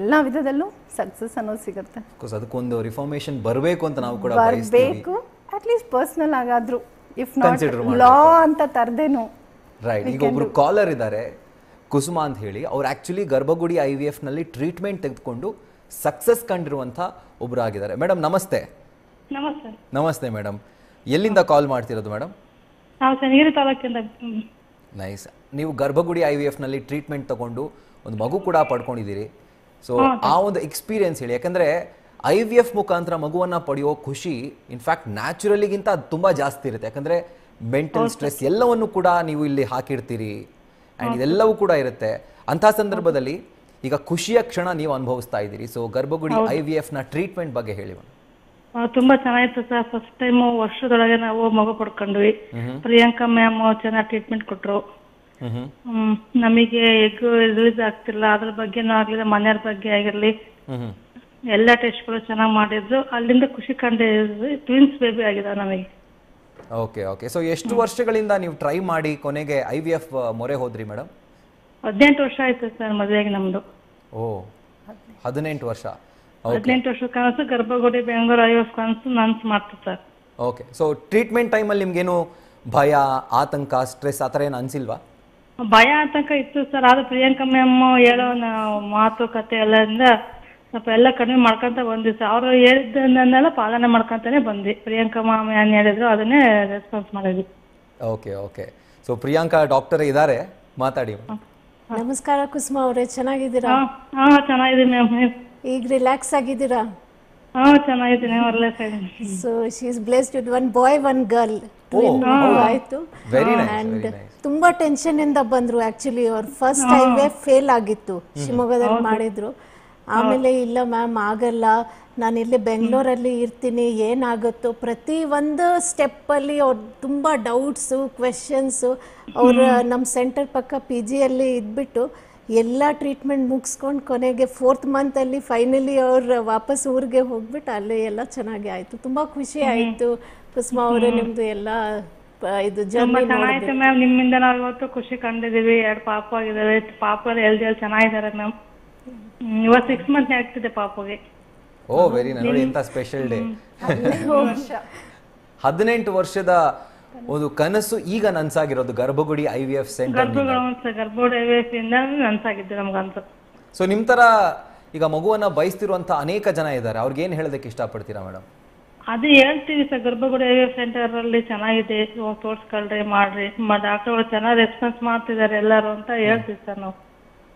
ಎಲ್ಲ ವಿಧದಲ್ಲೂ ಸಕ್ಸಸ್ ಅನ್ನೋದು ಸಿಗುತ್ತೆ. ಅದಕ್ಕೊಂದು ರಿಫಾರ್ಮೇಷನ್ ಬರಬೇಕು ಅಂತ ನಾವು ಕೂಡ ಬರಬೇಕು, ಅಟ್ಲೀಸ್ಟ್ ಪರ್ಸನಲ್ ಆಗಾದರೂ, ಇಫ್ ನಾಟ್ ಲಾ ಅಂತ ತರದೇನು. ರೈಟ್. ಈಗ ಒಬ್ರು ಕಾಲರ್ ಇದ್ದಾರೆ ಕುಸುಮಾ ಅಂತ ಹೇಳಿ, ಅವ್ರು ಆ್ಯಕ್ಚುಲಿ ಗರ್ಭಗುಡಿ IVFನಲ್ಲಿ ಟ್ರೀಟ್ಮೆಂಟ್ ತೆಗೆದುಕೊಂಡು ಸಕ್ಸಸ್ ಕಂಡಿರುವಂಥ ಒಬ್ರು ಆಗಿದ್ದಾರೆ. ಮೇಡಮ್ ನಮಸ್ತೆ. ನಮಸ್ತೆ ಮೇಡಮ್, ಎಲ್ಲಿಂದ ಕಾಲ್ ಮಾಡ್ತಿರೋದು ಮೇಡಮ್? ನೈಸ್. ನೀವು ಗರ್ಭಗುಡಿ IVFನಲ್ಲಿ ಟ್ರೀಟ್ಮೆಂಟ್ ತಗೊಂಡು ಒಂದು ಮಗು ಕೂಡ ಪಡ್ಕೊಂಡಿದ್ದೀರಿ. ಸೊ ಆ ಒಂದು ಎಕ್ಸ್ಪೀರಿಯನ್ಸ್ ಹೇಳಿ, ಯಾಕಂದರೆ IVF ಮುಖಾಂತರ ಮಗುವನ್ನು ಪಡೆಯೋ ಖುಷಿ ಇನ್ಫ್ಯಾಕ್ಟ್ ನ್ಯಾಚುರಲಿಗಿಂತ ಅದು ತುಂಬ ಜಾಸ್ತಿ ಇರುತ್ತೆ. ಯಾಕಂದರೆ ಮೆಂಟಲ್ ಸ್ಟ್ರೆಸ್ ಎಲ್ಲವನ್ನು ಕೂಡ ನೀವು ಇಲ್ಲಿ ಹಾಕಿರ್ತೀರಿ ಆ್ಯಂಡ್ ಇದೆಲ್ಲವೂ ಕೂಡ ಇರುತ್ತೆ. ಅಂಥ ಸಂದರ್ಭದಲ್ಲಿ ಈಗ ಖುಷಿಯ ಕ್ಷಣ ನೀವು ಅನುಭವಿಸ್ತಾ ಇದ್ದೀರಿ. ಸೊ ಗರ್ಭಗುಡಿ IVFನ ಟ್ರೀಟ್ಮೆಂಟ್ ಬಗ್ಗೆ ಹೇಳಿ. ತುಂಬಾ ಚೆನ್ನಾಗಿತ್ತು ಸರ್. ಫಸ್ಟ್ ಟೈಮ್ ವರ್ಷದೊಳಗೆ ನಾವು ಮಗು ಪಡ್ಕೊಂಡ್ವಿ. ಪ್ರಿಯಾಂಕಾ ಮ್ಯಾಮ್ ಚೆನ್ನಾಗಿ ಟ್ರೀಟ್ಮೆಂಟ್ ಕೊಟ್ರು. ನಮಗೆ ಎಗ್ ರಿಲೀಸ್ ಆಗ್ತಿಲ್ಲ, ಅದ್ರ ಬಗ್ಗೆನೂ ಆಗ್ಲಿಲ್ಲ, ಮನೆಯವ್ರ ಬಗ್ಗೆ ಆಗಿರ್ಲಿ ಎಲ್ಲ ಟೆಸ್ಟ್ಗಳು ಚೆನ್ನಾಗಿ ಮಾಡಿದ್ರು. ಅಲ್ಲಿಂದ ಖುಷಿ ಕಂಡಿದ್ವಿ. ಟ್ವಿನ್ಸ್ ಬೇಬಿ ಆಗಿದೆ ನಮಗೆ. Okay okay. ಸೊ ಎಷ್ಟು ವರ್ಷಗಳಿಂದ ನೀವು ಟ್ರೈ ಮಾಡಿ ಕೊನೆಗೆ IVF ಮೊರೆ ಹೋದ್ರಿ ಮೇಡಮ್? 18 ವರ್ಷ ಆಯ್ತು ಸರ್ ಮದುವೆಗೆ ನಮ್ದು. ಓ 18 ವರ್ಷ. 18 ವರ್ಷ ಕನಸು ಗರ್ಭಗುಡಿ ಬೆಂಗಳೂರು IVF ಕನಸು ನನ್ಸ್ ಮಾಡ್ತು ಸರ್. ಓಕೆ. ಸೊ ಟ್ರೀಟ್ಮೆಂಟ್ ಟೈಮಲ್ಲಿ ನಿಮ್ಗೇನು ಭಯ, ಆತಂಕ, ಸ್ಟ್ರೆಸ್ ಆ ಥರ ಏನು ಅನಿಸಿಲ್ವಾ? ಭಯ ಆತಂಕ ಇತ್ತು ಸರ್. ಆದ್ರೆ ಪ್ರಿಯಾಂಕಾ ಮ್ಯಾಮ್ ಹೇಳೋ ಮಾತುಕತೆ ಎಲ್ಲದಿಂದ ಸ್ವಲ್ಪ ಎಲ್ಲ ಕಡಿಮೆ ಮಾಡ್ಕೊಂತ ಬಂದ್ವಿ ಸರ್. ಅವ್ರು ಹೇಳಿದ್ದನ್ನೆಲ್ಲ ಪಾಲನೆ ಮಾಡ್ಕೊಂತಾನೆ ಬಂದ್ವಿ. ಪ್ರಿಯಾಂಕಾ ಮ್ಯಾಮ್ ಏನ್ ಹೇಳಿದ್ರು ಅದನ್ನೇ ರೆಸ್ಪಾನ್ಸ್ ಮಾಡಿದ್ವಿ. Okay okay. So Priyanka doctor ಇದ್ದಾರೆ, ಮಾತಾಡಿ. ನಮಸ್ಕಾರ ಕುಸುಮಾ ಅವರೇ, ಚೆನ್ನಾಗಿದ್ದೀರಾ? ಹಾ ಚೆನ್ನಾಗಿದ್ದೀನಿ ಮ್ಯಾಮ್. ಈಗ ರಿಲ್ಯಾಕ್ಸ್ ಆಗಿದ್ದೀರಾ? ಹಾ ಚೆನ್ನಾಗಿದ್ದೀನಿ, ರಿಲ್ಯಾಕ್ಸ್ ಆಗಿದ್ದೀನಿ. So she is blessed with 1 boy 1 girl. ಆಯ್ತು. ಅಂಡ್ ತುಂಬಾ ಟೆನ್ಷನ್ ಇಂದ ಬಂದ್ರು. ಆಕ್ಚುಲಿ ಅವ್ರ ಫಸ್ಟ್ IVF ಫೇಲ್ ಆಗಿತ್ತು, ಶಿವಮೊಗ್ಗದಲ್ಲಿ ಮಾಡಿದ್ರು. ಆಮೇಲೆ ಇಲ್ಲ ಮ್ಯಾಮ್ ಆಗಲ್ಲ, ನಾನು ಇಲ್ಲಿ ಬೆಂಗಳೂರಲ್ಲಿ ಇರ್ತೀನಿ, ಏನಾಗುತ್ತೋ ಪ್ರತಿ ಒಂದು ಸ್ಟೆಪ್ಪಲ್ಲಿ ಅವ್ರು ತುಂಬ ಡೌಟ್ಸು ಕ್ವೆಶನ್ಸು. ಅವರು ನಮ್ಮ ಸೆಂಟರ್ ಪಕ್ಕ PGಯಲ್ಲಿ ಇದ್ಬಿಟ್ಟು ಎಲ್ಲ ಟ್ರೀಟ್ಮೆಂಟ್ ಮುಗಿಸ್ಕೊಂಡು ಕೊನೆಗೆ 4th ಮಂತಲ್ಲಿ ಫೈನಲಿ ಅವ್ರು ವಾಪಸ್ ಊರಿಗೆ ಹೋಗ್ಬಿಟ್ಟು ಅಲ್ಲಿ ಎಲ್ಲ ಚೆನ್ನಾಗಿ ಆಯಿತು. ತುಂಬ ಖುಷಿ ಆಯಿತು ಕುಸುಮಾ ಅವರೇ, ನಿಮ್ಮದು ಎಲ್ಲ ಇದು ಜರ್ನಿ ಚೆನ್ನಾಗಿತ್ತು ಮ್ಯಾಮ್. ನಿಮ್ಮಿಂದ ನಾವು ಇವತ್ತು ಖುಷಿ ಕಂಡಿದ್ದೀವಿ. 2 ಪಾಪ ಆಗಿದ್ದಾವೆ. ಪಾಪ ಹೆಲ್ದಿ ಚೆನ್ನಾಗಿದ್ದಾರೆ ಮ್ಯಾಮ್. ಇವತ್ತು 6 ಮಂತ್ ಆಗ್ತಿದೆ ಪಾಪಗೆ. ಓ ವೆರಿ ನೈಸ್. ನೋಡಿ ಎಂತ ಸ್ಪೆಷಲ್ ಡೇ. 18 ವರ್ಷದ ಒಂದು ಕನಸು ಈಗ ನನ್ಸಾಗಿರೋದು ಗರ್ಭಗುಡಿ IVF ಸೆಂಟರ್. ಗರ್ಭಗುಡಿ IVF ಇಂದ ನನ್ಸಾಗಿದ್ದು ನಮ್ಗಂತ. ಸೊ ನಿಮ್ ತರ ಈಗ ಮಗುವನ್ನ ಬಯಸ್ತಿರುವಂತ ಅನೇಕ ಜನ ಇದ್ದಾರೆ, ಅವ್ರಿಗೆ ಏನ್ ಹೇಳೋದಕ್ಕೆ ಇಷ್ಟಪಡ್ತೀರಾ ಮೇಡಮ್? ಅದು ಹೇಳ್ತೀವಿ ಸರ್, ಗರ್ಭಗುಡಿ IVF ಸೆಂಟರ್ ಅಲ್ಲಿ ಚೆನ್ನಾಗಿದೆ, ತೋರ್ಸ್ಕೊಳ್ರಿ, ಮಾಡ್ರಿ, ಡಾಕ್ಟರ್ಗಳು ಚೆನ್ನಾಗಿ ರೆಸ್ಪಾನ್ಸ್ ಮಾಡ್ತಿದ್ದಾರೆ ಎಲ್ಲರೂ ಅಂತ ಹೇಳ್ತೀವಿ ಸರ್. ನಾವು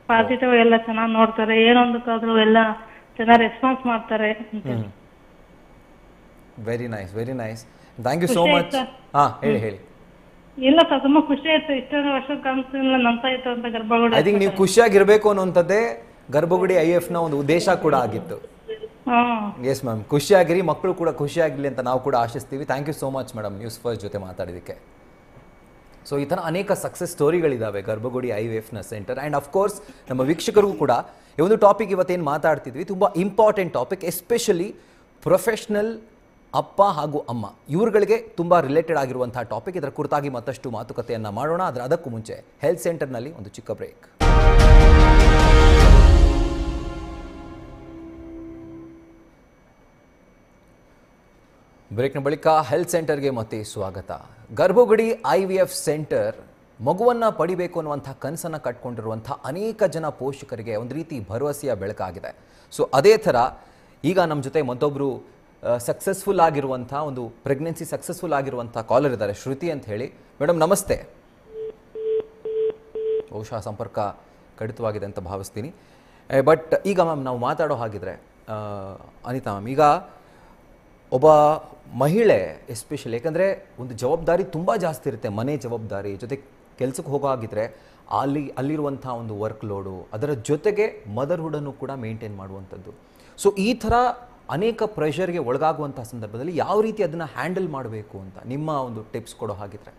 ಪಾಸಿಟಿವ್ ಎಲ್ಲ ಚೆನ್ನಾಗಿ ನೋಡ್ತಾರೆ, ಏನೊಂದಕ್ಕಾದ್ರೂ ಎಲ್ಲ ಚೆನ್ನಾಗಿ ರೆಸ್ಪಾನ್ಸ್ ಮಾಡ್ತಾರೆ. Very nice, very nice. Thank you so much. ಹಾ ಹೇಳಿ ಹೇಳಿ. ಇಲ್ಲ ಸರ್, ತುಂಬಾ ಖುಷಿ ಆಯ್ತು. ಇಷ್ಟೊಂದು ವರ್ಷದ ಕನಸು ನಂತಾಯ್ತು ಅಂತ ಗರ್ಭಗುಡಿ. ಐ ಥಿಂಕ್ ನೀವು ಖುಷಿಯಾಗಿರ್ಬೇಕು ಅನ್ನುವಂಥದ್ದೇ ಗರ್ಭಗುಡಿ IVF ನ ಒಂದು ಉದ್ದೇಶ ಕೂಡ ಆಗಿತ್ತು. ಎಸ್ ಮ್ಯಾಮ್, ಖುಷಿಯಾಗಿರಿ, ಮಕ್ಕಳು ಕೂಡ ಖುಷಿಯಾಗಿರಲಿ ಅಂತ ನಾವು ಕೂಡ ಆಶಿಸ್ತೀವಿ. Thank you so much madam news first ಜೊತೆ ಮಾತಾಡಿದ್ದಕ್ಕೆ. ಸೊ ಈ ಥರ ಅನೇಕ ಸಕ್ಸಸ್ ಸ್ಟೋರಿಗಳಿದ್ದಾವೆ ಗರ್ಭಗುಡಿ IVFನ ಸೆಂಟರ್. ಆ್ಯಂಡ್ ಅಫ್ಕೋರ್ಸ್ ನಮ್ಮ ವೀಕ್ಷಕರಿಗೂ ಕೂಡ ಈ ಒಂದು ಟಾಪಿಕ್ ಇವತ್ತೇನು ಮಾತಾಡ್ತಿದ್ವಿ ತುಂಬ ಇಂಪಾರ್ಟೆಂಟ್ ಟಾಪಿಕ್, ಎಸ್ಪೆಷಲಿ ಪ್ರೊಫೆಷ್ನಲ್ ಅಪ್ಪ ಹಾಗೂ ಅಮ್ಮ ಇವ್ರುಗಳಿಗೆ ತುಂಬ ರಿಲೇಟೆಡ್ ಆಗಿರುವಂತಹ ಟಾಪಿಕ್. ಇದರ ಕುರಿತಾಗಿ ಮತ್ತಷ್ಟು ಮಾತುಕತೆಯನ್ನು ಮಾಡೋಣ. ಆದರೆ ಅದಕ್ಕೂ ಮುಂಚೆ ಹೆಲ್ತ್ ಸೆಂಟರ್ನಲ್ಲಿ ಒಂದು ಚಿಕ್ಕ ಬ್ರೇಕ್. ಬ್ರೇಕ್ನ ಬಳಿಕ ಹೆಲ್ತ್ ಸೆಂಟರ್ಗೆ ಮತ್ತೆ ಸ್ವಾಗತ. ಗರ್ಭಗುಡಿ IVF ಸೆಂಟರ್ ಮಗುವನ್ನು ಪಡಿಬೇಕು ಅನ್ನುವಂಥ ಕನಸನ್ನು ಕಟ್ಕೊಂಡಿರುವಂಥ ಅನೇಕ ಜನ ಪೋಷಕರಿಗೆ ಒಂದು ರೀತಿ ಭರವಸೆಯ ಬೆಳಕಾಗಿದೆ. ಸೊ ಅದೇ ಥರ ಈಗ ನಮ್ಮ ಜೊತೆ ಮತ್ತೊಬ್ಬರು ಸಕ್ಸಸ್ಫುಲ್ ಆಗಿರುವಂಥ ಒಂದು ಪ್ರೆಗ್ನೆನ್ಸಿ ಸಕ್ಸಸ್ಫುಲ್ ಆಗಿರುವಂಥ ಕಾಲರ್ ಇದ್ದಾರೆ, ಶ್ರುತಿ ಅಂತ ಹೇಳಿ. ಮೇಡಮ್ ನಮಸ್ತೆ. ಬಹುಶಃ ಸಂಪರ್ಕ ಕಡಿತವಾಗಿದೆ ಅಂತ ಭಾವಿಸ್ತೀನಿ. ಬಟ್ ಈಗ ಮ್ಯಾಮ್ ನಾವು ಮಾತಾಡೋ ಹಾಗಿದ್ರೆ ಅನಿತಾ ಮ್ಯಾಮ್, ಈಗ ಒಬ್ಬ ಮಹಿಳೆ ಎಸ್ಪೆಷಲಿ, ಯಾಕಂದರೆ ಒಂದು ಜವಾಬ್ದಾರಿ ತುಂಬ ಜಾಸ್ತಿ ಇರುತ್ತೆ, ಮನೆ ಜವಾಬ್ದಾರಿ ಜೊತೆ ಕೆಲಸಕ್ಕೆ ಹೋಗೋ ಹಾಗಿದ್ರೆ ಅಲ್ಲಿರುವಂಥ ಒಂದು ವರ್ಕ್ ಲೋಡು, ಅದರ ಜೊತೆಗೆ ಮದರ್ಹುಡನ್ನು ಕೂಡ ಮೇಂಟೈನ್ ಮಾಡುವಂಥದ್ದು. ಸೊ ಈ ಥರ ಅನೇಕ ಪ್ರೆಷರ್ಗೆ ಒಳಗಾಗುವಂಥ ಸಂದರ್ಭದಲ್ಲಿ ಯಾವ ರೀತಿ ಅದನ್ನು ಹ್ಯಾಂಡಲ್ ಮಾಡಬೇಕು ಅಂತ ನಿಮ್ಮ ಒಂದು ಟಿಪ್ಸ್ ಕೊಡೋ ಹಾಗಿದ್ರೆ?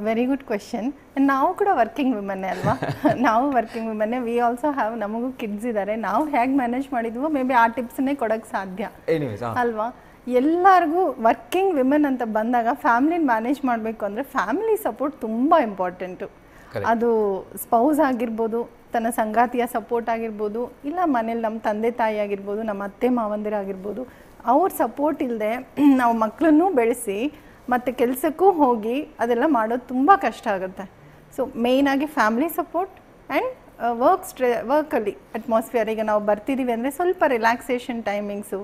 Very good question. ನಾವು ಕೂಡ ವರ್ಕಿಂಗ್ ವಿಮನ್ನೇ ಅಲ್ವಾ? ನಾವು ವರ್ಕಿಂಗ್ ವಿಮನ್ನೇ. ವಿ ಆಲ್ಸೋ ಹ್ಯಾವ್, ನಮಗೂ ಕಿಡ್ಸ್ ಇದ್ದಾರೆ. ನಾವು ಹೇಗೆ ಮ್ಯಾನೇಜ್ ಮಾಡಿದ್ವೋ ಮೇ ಬಿ ಆ ಟಿಪ್ಸನ್ನೇ ಕೊಡೋಕ್ಕೆ ಸಾಧ್ಯ ಅಲ್ವಾ? ಎಲ್ಲರಿಗೂ ವರ್ಕಿಂಗ್ ವಿಮೆನ್ ಅಂತ ಬಂದಾಗ ಫ್ಯಾಮಿಲಿನ ಮ್ಯಾನೇಜ್ ಮಾಡಬೇಕು ಅಂದರೆ ಫ್ಯಾಮಿಲಿ ಸಪೋರ್ಟ್ ತುಂಬ ಇಂಪಾರ್ಟೆಂಟು. ಅದು ಸ್ಪೌಸ್ ಆಗಿರ್ಬೋದು, ತನ್ನ ಸಂಗಾತಿಯ ಸಪೋರ್ಟ್ ಆಗಿರ್ಬೋದು, ಇಲ್ಲ ಮನೇಲಿ ನಮ್ಮ ತಂದೆ ತಾಯಿ ಆಗಿರ್ಬೋದು, ನಮ್ಮ ಅತ್ತೆ ಮಾವಂದಿರಾಗಿರ್ಬೋದು, ಅವ್ರ ಸಪೋರ್ಟ್ ಇಲ್ಲದೆ ನಾವು ಮಕ್ಕಳನ್ನೂ ಬೆಳೆಸಿ ಮತ್ತು ಕೆಲಸಕ್ಕೂ ಹೋಗಿ ಅದೆಲ್ಲ ಮಾಡೋದು ತುಂಬ ಕಷ್ಟ ಆಗುತ್ತೆ. ಸೊ ಮೇಯ್ನಾಗಿ ಫ್ಯಾಮಿಲಿ ಸಪೋರ್ಟ್ ಆ್ಯಂಡ್ ವರ್ಕಲ್ಲಿ ಅಟ್ಮಾಸ್ಫಿಯರ್. ಈಗ ನಾವು ಬರ್ತಿದ್ದೀವಿ ಅಂದರೆ ಸ್ವಲ್ಪ ರಿಲ್ಯಾಕ್ಸೇಷನ್ ಟೈಮಿಂಗ್ಸು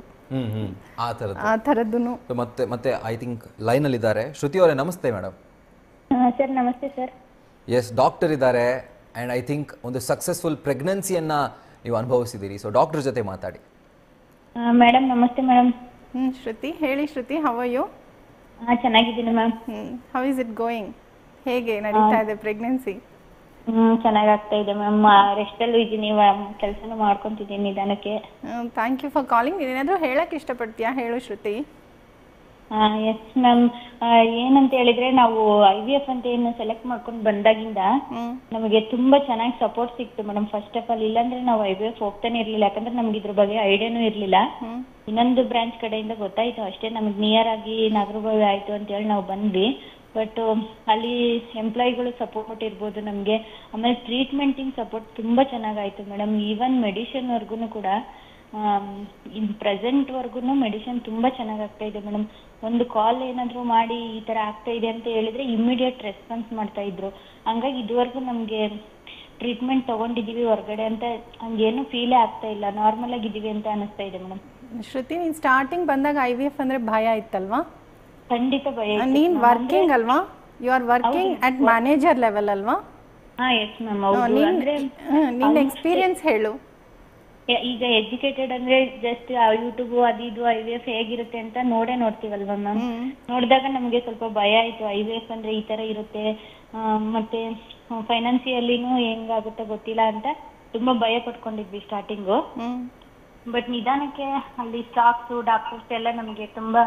ಆ ಥರದ್ದು. ಮತ್ತೆ ಐ ಥಿಂಕ್ ಲೈನಲ್ಲಿ ಇದ್ದಾರೆ ಶ್ರುತಿ ಅವರೇ. ನಮಸ್ತೆ ಮೇಡಮ್. ಸರ್ ನಮಸ್ತೆ ಸರ್. ಎಸ್, ಡಾಕ್ಟರ್ ಇದ್ದಾರೆ ಆ್ಯಂಡ್ ಐ ಥಿಂಕ್ ಒಂದು ಸಕ್ಸಸ್ಫುಲ್ ಪ್ರೆಗ್ನೆನ್ಸಿಯನ್ನು ನೀವು ಅನುಭವಿಸಿದ್ದೀರಿ. ಸೊ ಡಾಕ್ಟರ್ ಜೊತೆ ಮಾತಾಡಿ. ಮೇಡಮ್ ನಮಸ್ತೆ ಮೇಡಮ್. ಶ್ರುತಿ ಹೇಳಿ. ಶ್ರುತಿ, ಹೌ ಆರ್ ಯು? ಚೆನ್ನಾಗಿದ್ದೀನಿ ma'am. How is it going? ಹೇಗೆ ನಡೀತಾ ಇದೆ ಪ್ರೆಗ್ನೆನ್ಸಿ? ಚೆನ್ನಾಗಿ ಆಗ್ತಾ ಇದೆ ಮ್ಯಾಮ್. ರೆಸ್ಟಲ್ಲೂ ಇದ್ದೀನಿ, ಕೆಲಸನೂ ಮಾಡ್ಕೊತಿದ್ದೀನಿ ನಿಧಾನಕ್ಕೆ. Thank you for calling. ನೀನೇನಾದರೂ ಹೇಳಕ್ಕೆ ಇಷ್ಟಪಡ್ತೀಯಾ? ಹೇಳು ಶ್ರುತಿ. Yes ma'am. ಏನಂತ ಹೇಳಿದ್ರೆ, ನಾವು IVF ಅಂತ ಏನು ಸೆಲೆಕ್ಟ್ ಮಾಡ್ಕೊಂಡು ಬಂದಾಗಿಂದ ನಮಗೆ ತುಂಬಾ ಚೆನ್ನಾಗಿ ಸಪೋರ್ಟ್ ಸಿಕ್ತು ಮೇಡಮ್. ಫಸ್ಟ್ ಆಫ್ ಆಲ್, ಇಲ್ಲಾಂದ್ರೆ ನಾವು IVF ಹೋಗ್ತಾನೆ ಇರ್ಲಿಲ್ಲ, ಯಾಕಂದ್ರೆ ನಮ್ಗೆ ಇದ್ರ ಬಗ್ಗೆ ಐಡಿಯಾನು ಇರ್ಲಿಲ್ಲ. ಇನ್ನೊಂದು ಬ್ರಾಂಚ್ ಕಡೆಯಿಂದ ಗೊತ್ತಾಯ್ತು ಅಷ್ಟೇ, ನಮಗೆ ನಿಯರ್ ಆಗಿ ನಾಗರಬಾವಿ ಆಯ್ತು ಅಂತ ಹೇಳಿ ನಾವು ಬಂದ್ವಿ. ಬಟ್ ಅಲ್ಲಿ ಎಂಪ್ಲಾಯಿಗಳು ಸಪೋರ್ಟ್ ಇರ್ಬೋದು ನಮಗೆ, ಆಮೇಲೆ ಟ್ರೀಟ್ಮೆಂಟಿಂಗ್ ಸಪೋರ್ಟ್ ತುಂಬಾ ಚೆನ್ನಾಗಾಯ್ತು ಮೇಡಮ್. ಈವನ್ ಮೆಡಿಸಿನ್ ವರ್ಗುನು ಕೂಡ ಇನ್ ಪ್ರೆಸೆಂಟ್ ವರ್ಗುನು ಮೆಡಿಸಿನ್ ತುಂಬಾ ಚೆನ್ನಾಗ್ ಆಗ್ತಾ ಇದೆ ಮೇಡಮ್. ಒಂದು ಕಾಲ್ ಏನಾದ್ರು ಮಾಡಿ ಈ ತರ ಆಗ್ತಾ ಇದೆ ಅಂತ ಹೇಳಿದ್ರೆ ಇಮಿಡಿಯೇಟ್ ರೆಸ್ಪಾನ್ಸ್ ಮಾಡ್ತಾ ಇದ್ರು. ಹಂಗಾಗಿ ಇದುವರೆಗೂ ನಮ್ಗೆ ಟ್ರೀಟ್ಮೆಂಟ್ ತಗೊಂಡಿದೀವಿ ಹೊರಗಡೆ ಅಂತ ಹಂಗೇನು ಫೀಲೇ ಆಗ್ತಾ ಇಲ್ಲ, ನಾರ್ಮಲ್ ಆಗಿದೀವಿ ಅಂತ ಅನಿಸ್ತಾ ಇದೆ ಮೇಡಮ್. ಶ್ರುತಿ, ನೀನ್ ಸ್ಟಾರ್ಟಿಂಗ್ ಬಂದಾಗ IVF ಅಂದ್ರೆ ಭಯ ಇತ್ತಲ್ವಾ? ಖಂಡಿತ ಭಯ. ನೀನ್ ವರ್ಕಿಂಗ್ ಅಲ್ವಾ? You are working at manager level ಅಲ್ವಾ? Yes ma'am. ಹೌದು. ಅಂದ್ರೆ ನಿನ್ನ ಎಕ್ಸ್ಪೀರಿಯನ್ಸ್ ಹೇಳು. ಈಗ ಎಜುಕೇಟೆಡ್ ಅಂದ್ರೆ ಜಸ್ಟ್ ಯೂಟ್ಯೂಬ್ ಅದು ಇದು IVF ಹೇಗಿರುತ್ತೆ ಅಂತ ನೋಡ್ತೀವಲ್ವಾ ಮ್ಯಾಮ್. ನೋಡಿದಾಗ ನಮ್ಗೆ ಸ್ವಲ್ಪ ಭಯ ಆಯ್ತು, IVF ಅಂದ್ರೆ ಈ ತರ ಇರುತ್ತೆ, ಮತ್ತೆ ಫೈನಾನ್ಸಿಯಲ್ಲಿನೂ ಹೆಂಗಾಗುತ್ತೆ ಗೊತ್ತಿಲ್ಲ ಅಂತ ತುಂಬಾ ಭಯ ಪಟ್ಕೊಂಡಿದ್ವಿ ಸ್ಟಾರ್ಟಿಂಗು. ಬಟ್ ನಿಧಾನಕ್ಕೆ ಅಲ್ಲಿ ಸ್ಟಾಫ್ಸ್ ಡಾಕ್ಟರ್ಸ್ ಎಲ್ಲ ನಮ್ಗೆ ತುಂಬಾ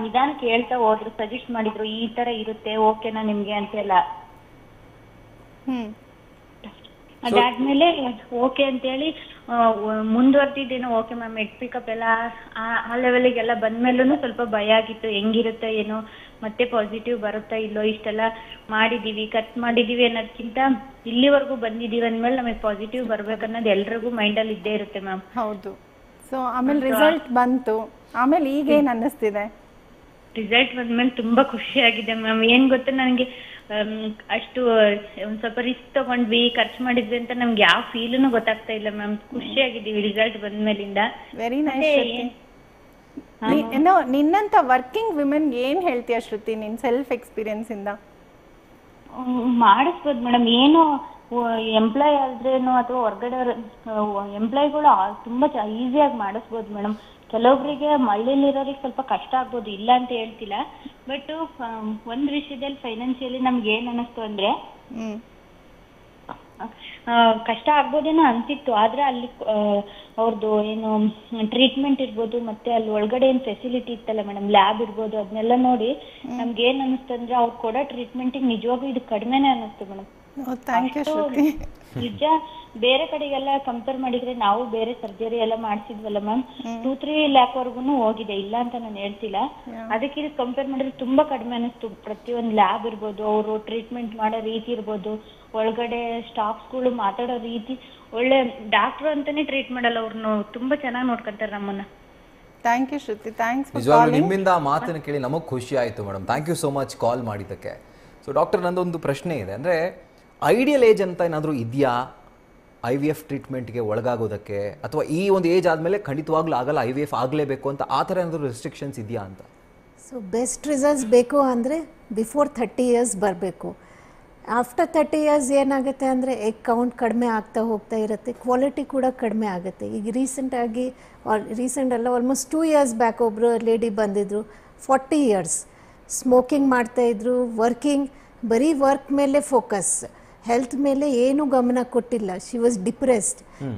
ನಿಧಾನಕ್ಕೆ ಹೇಳ್ತಾ ಹೋದ್ರು, ಸಜೆಸ್ಟ್ ಮಾಡಿದ್ರು ಈ ತರ ಇರುತ್ತೆ, ಓಕೆನಾ ನಿಮ್ಗೆ ಅಂತೆಲ್ಲ. ಅದಾದ್ಮೇಲೆ ಓಕೆ ಅಂತೇಳಿ ಮುಂದುವರ್ದಿದ್ದೇನೋ. ಓಕೆ ಮ್ಯಾಮ್, ಎಗ್ ಪಿಕಪ್ ಎಲ್ಲ ಆ ಲೆವೆಲಿಗೆಲ್ಲ ಬಂದ್ಮೇಲೂ ಸ್ವಲ್ಪ ಭಯ ಆಗಿತ್ತು, ಹೆಂಗಿರುತ್ತೆ ಏನೋ, ಮತ್ತೆ ಪಾಸಿಟಿವ್ ಬರುತ್ತಾ ಇಲ್ಲೋ, ಇಷ್ಟೆಲ್ಲ ಮಾಡಿದೀವಿ ಖರ್ಚು ಮಾಡಿದೀವಿ ಅನ್ನೋದಕ್ಕಿಂತ ಇಲ್ಲಿವರೆಗೂ ಬಂದಿದೀವಿ ಅಂದ್ಮೇಲೆ ನಮಗೆ ಪಾಸಿಟಿವ್ ಬರ್ಬೇಕನ್ನೋದು ಎಲ್ರಿಗೂ ಮೈಂಡಲ್ಲಿ ಇದ್ದೇ ಇರುತ್ತೆ ಮ್ಯಾಮ್. ಹೌದು. ಸೊ ಆಮೇಲೆ ರಿಸಲ್ಟ್ ಬಂತು, ಆಮೇಲೆ ಈಗ ಏನ್ ಅನ್ನಿಸ್ತಿದೆ? ರಿಸಲ್ಟ್ ಬಂದ್ಮೇಲೆ ತುಂಬಾ ಖುಷಿ ಆಗಿದೆ ಮ್ಯಾಮ್. ಏನ್ ಗೊತ್ತಾ, ನನಗೆ ಅಷ್ಟು ಒಂದ್ ಸ್ವಲ್ಪ ರಿಸ್ಕ್ ತಗೊಂಡ್ವಿ, ಖರ್ಚು ಮಾಡಿದ್ವಿ ಅಂತ ನಮ್ಗೆ ಯಾವ ಫೀಲ್ನು ಗೊತ್ತಾಗ್ತಾ ಇಲ್ಲ ಮ್ಯಾಮ್. ಖುಷಿ ಆಗಿದೀವಿ ರಿಸಲ್ಟ್ ಬಂದ್ಮೇಲಿಂದ. Very nice. ನಿನ್ನಂತ ವರ್ಕಿಂಗ್ ವಿಮೆನ್ ಏನ್ ಹೇಳ್ತೀಯ ಶ್ರುತಿ, ನಿನ್ ಸೆಲ್ಫ್ ಎಕ್ಸ್ಪೀರಿಯನ್ಸ್ ಇಂದ? ಮಾಡಿಸ್ಬೋದು ಮೇಡಮ್. ಏನು ಎಂಪ್ಲಾಯ್ ಆದ್ರೇನು ಅಥವಾ ಹೊರಗಡೆ ಎಂಪ್ಲಾಯ್ಗಳು ತುಂಬಾ ಈಸಿಯಾಗಿ ಮಾಡಿಸ್ಬೋದು ಮೇಡಮ್. ಕೆಲವೊಬ್ಬರಿಗೆ ಹಳ್ಳಿಲಿರೋರಿಗೆ ಸ್ವಲ್ಪ ಕಷ್ಟ ಆಗ್ಬೋದು, ಇಲ್ಲ ಅಂತ ಹೇಳ್ತಿಲ್ಲ. ಬಟ್ ಒಂದ್ ವಿಷಯದಲ್ಲಿ ಫೈನಾನ್ಸಿಯಲಿ ನಮ್ಗೆ ಏನ್ ಅನಿಸ್ತು ಅಂದ್ರೆ ಕಷ್ಟ ಆಗ್ಬೋದೇನೋ ಅನ್ಸಿತ್ತು. ಆದ್ರೆ ಅಲ್ಲಿ ಅವ್ರದ್ದು ಏನು ಟ್ರೀಟ್ಮೆಂಟ್ ಇರ್ಬೋದು, ಮತ್ತೆ ಅಲ್ಲಿ ಒಳಗಡೆ ಏನ್ ಫೆಸಿಲಿಟಿ ಇತ್ತಲ್ಲ ಮೇಡಮ್, ಲ್ಯಾಬ್ ಇರ್ಬೋದು, ಅದನ್ನೆಲ್ಲ ನೋಡಿ ನಮ್ಗೆ ಏನ್ ಅನಿಸ್ತು ಅಂದ್ರೆ ಅವ್ರು ಕೊಡೋ ಟ್ರೀಟ್ಮೆಂಟಿಗೆ ನಿಜವಾಗೂ ಇದು ಕಡಿಮೆನೆ ಅನಿಸ್ತು ಮೇಡಮ್. ನಿಜ ಬೇರೆ ಕಡೆಗೆಲ್ಲ ಕಂಪೇರ್ ಮಾಡಿದ್ರೆ, ನಾವು ಬೇರೆ ಸರ್ಜರಿ ಎಲ್ಲ ಮಾಡ್ಸಿದ್ವಲ್ಲ ಮ್ಯಾಮ್, 2-3 lakh ವರ್ಗುನು ಹೋಗಿದೆ, ಇಲ್ಲ ಅಂತ ನಾನು ಹೇಳ್ತಿಲ್ಲ. ಅದಕ್ಕೆ ಇದು ಕಂಪೇರ್ ಮಾಡಿದ್ರೆ ತುಂಬಾ ಕಡಿಮೆ ಅನಿಸ್ತು. ಪ್ರತಿಯೊಂದು ಲ್ಯಾಬ್ ಇರ್ಬೋದು, ಅವರು ಟ್ರೀಟ್ಮೆಂಟ್ ಮಾಡೋ ರೀತಿ ಇರ್ಬೋದು, ಒಳಗಡೆ ಸ್ಟಾಫ್ಸ್ಗಳು ಮಾತಾಡೋ ರೀತಿ, ಒಳ್ಳೆ ಡಾಕ್ಟರ್ ಅಂತಾನೆ ಟ್ರೀಟ್ ಮಾಡಲ್ಲ, ಅವ್ರನ್ನು ತುಂಬಾ ಚೆನ್ನಾಗಿ ನೋಡ್ಕೊಂತಾರೆ ನಮ್ಮನ್ನ. Thank you Shruti, thanks. ನಿಜವಾಗ್ಲೂ ನಿಮ್ಮಿಂದ ಮಾತನ್ನ ಕೇಳಿ ನಮಗ್ ಖುಷಿ ಆಯ್ತು madam. Thank you so much call ಮಾಡಿದ್ದಕ್ಕೆ. ಸೊ ಡಾಕ್ಟರ್, ನಂದೊಂದು ಪ್ರಶ್ನೆ ಇದೆ, ಅಂದರೆ ಐಡಿಯಲ್ ಏಜ್ ಅಂತ ಏನಾದರೂ ಇದೆಯಾ IVF ಟ್ರೀಟ್ಮೆಂಟ್ಗೆ ಒಳಗಾಗೋದಕ್ಕೆ, ಅಥವಾ ಈ ಒಂದು ಏಜ್ ಆದಮೇಲೆ ಖಂಡಿತವಾಗ್ಲೂ ಆಗಲ್ಲ IVF ಆಗಲೇಬೇಕು ಅಂತ ಆ ಥರ ಏನಾದರೂ ರೆಸ್ಟ್ರಿಕ್ಷನ್ಸ್ ಇದೆಯಾ ಅಂತ? ಸೊ ಬೆಸ್ಟ್ ರಿಸಲ್ಟ್ಸ್ ಬೇಕು ಅಂದರೆ ಬಿಫೋರ್ 30 ಇಯರ್ಸ್ ಬರಬೇಕು. ಆಫ್ಟರ್ 30 ಇಯರ್ಸ್ ಏನಾಗುತ್ತೆ ಅಂದರೆ ಎಗ್ ಕೌಂಟ್ ಕಡಿಮೆ ಆಗ್ತಾ ಹೋಗ್ತಾ ಇರುತ್ತೆ, ಕ್ವಾಲಿಟಿ ಕೂಡ ಕಡಿಮೆ ಆಗುತ್ತೆ. ಈಗ ರೀಸೆಂಟ್ ಅಲ್ಲ, ಆಲ್ಮೋಸ್ಟ್ 2 ಇಯರ್ಸ್ ಬ್ಯಾಕ್ ಒಬ್ಬರು ಲೇಡಿ ಬಂದಿದ್ದರು, 40 ಇಯರ್ಸ್, ಸ್ಮೋಕಿಂಗ್ ಮಾಡ್ತಾಯಿದ್ರು, ಬರೀ ವರ್ಕ್ ಮೇಲೆ ಫೋಕಸ್, ಹೆಲ್ತ್ ಮೇಲೆ ಏನೂ ಗಮನ ಕೊಟ್ಟಿಲ್ಲ. ಶಿ ವಾಸ್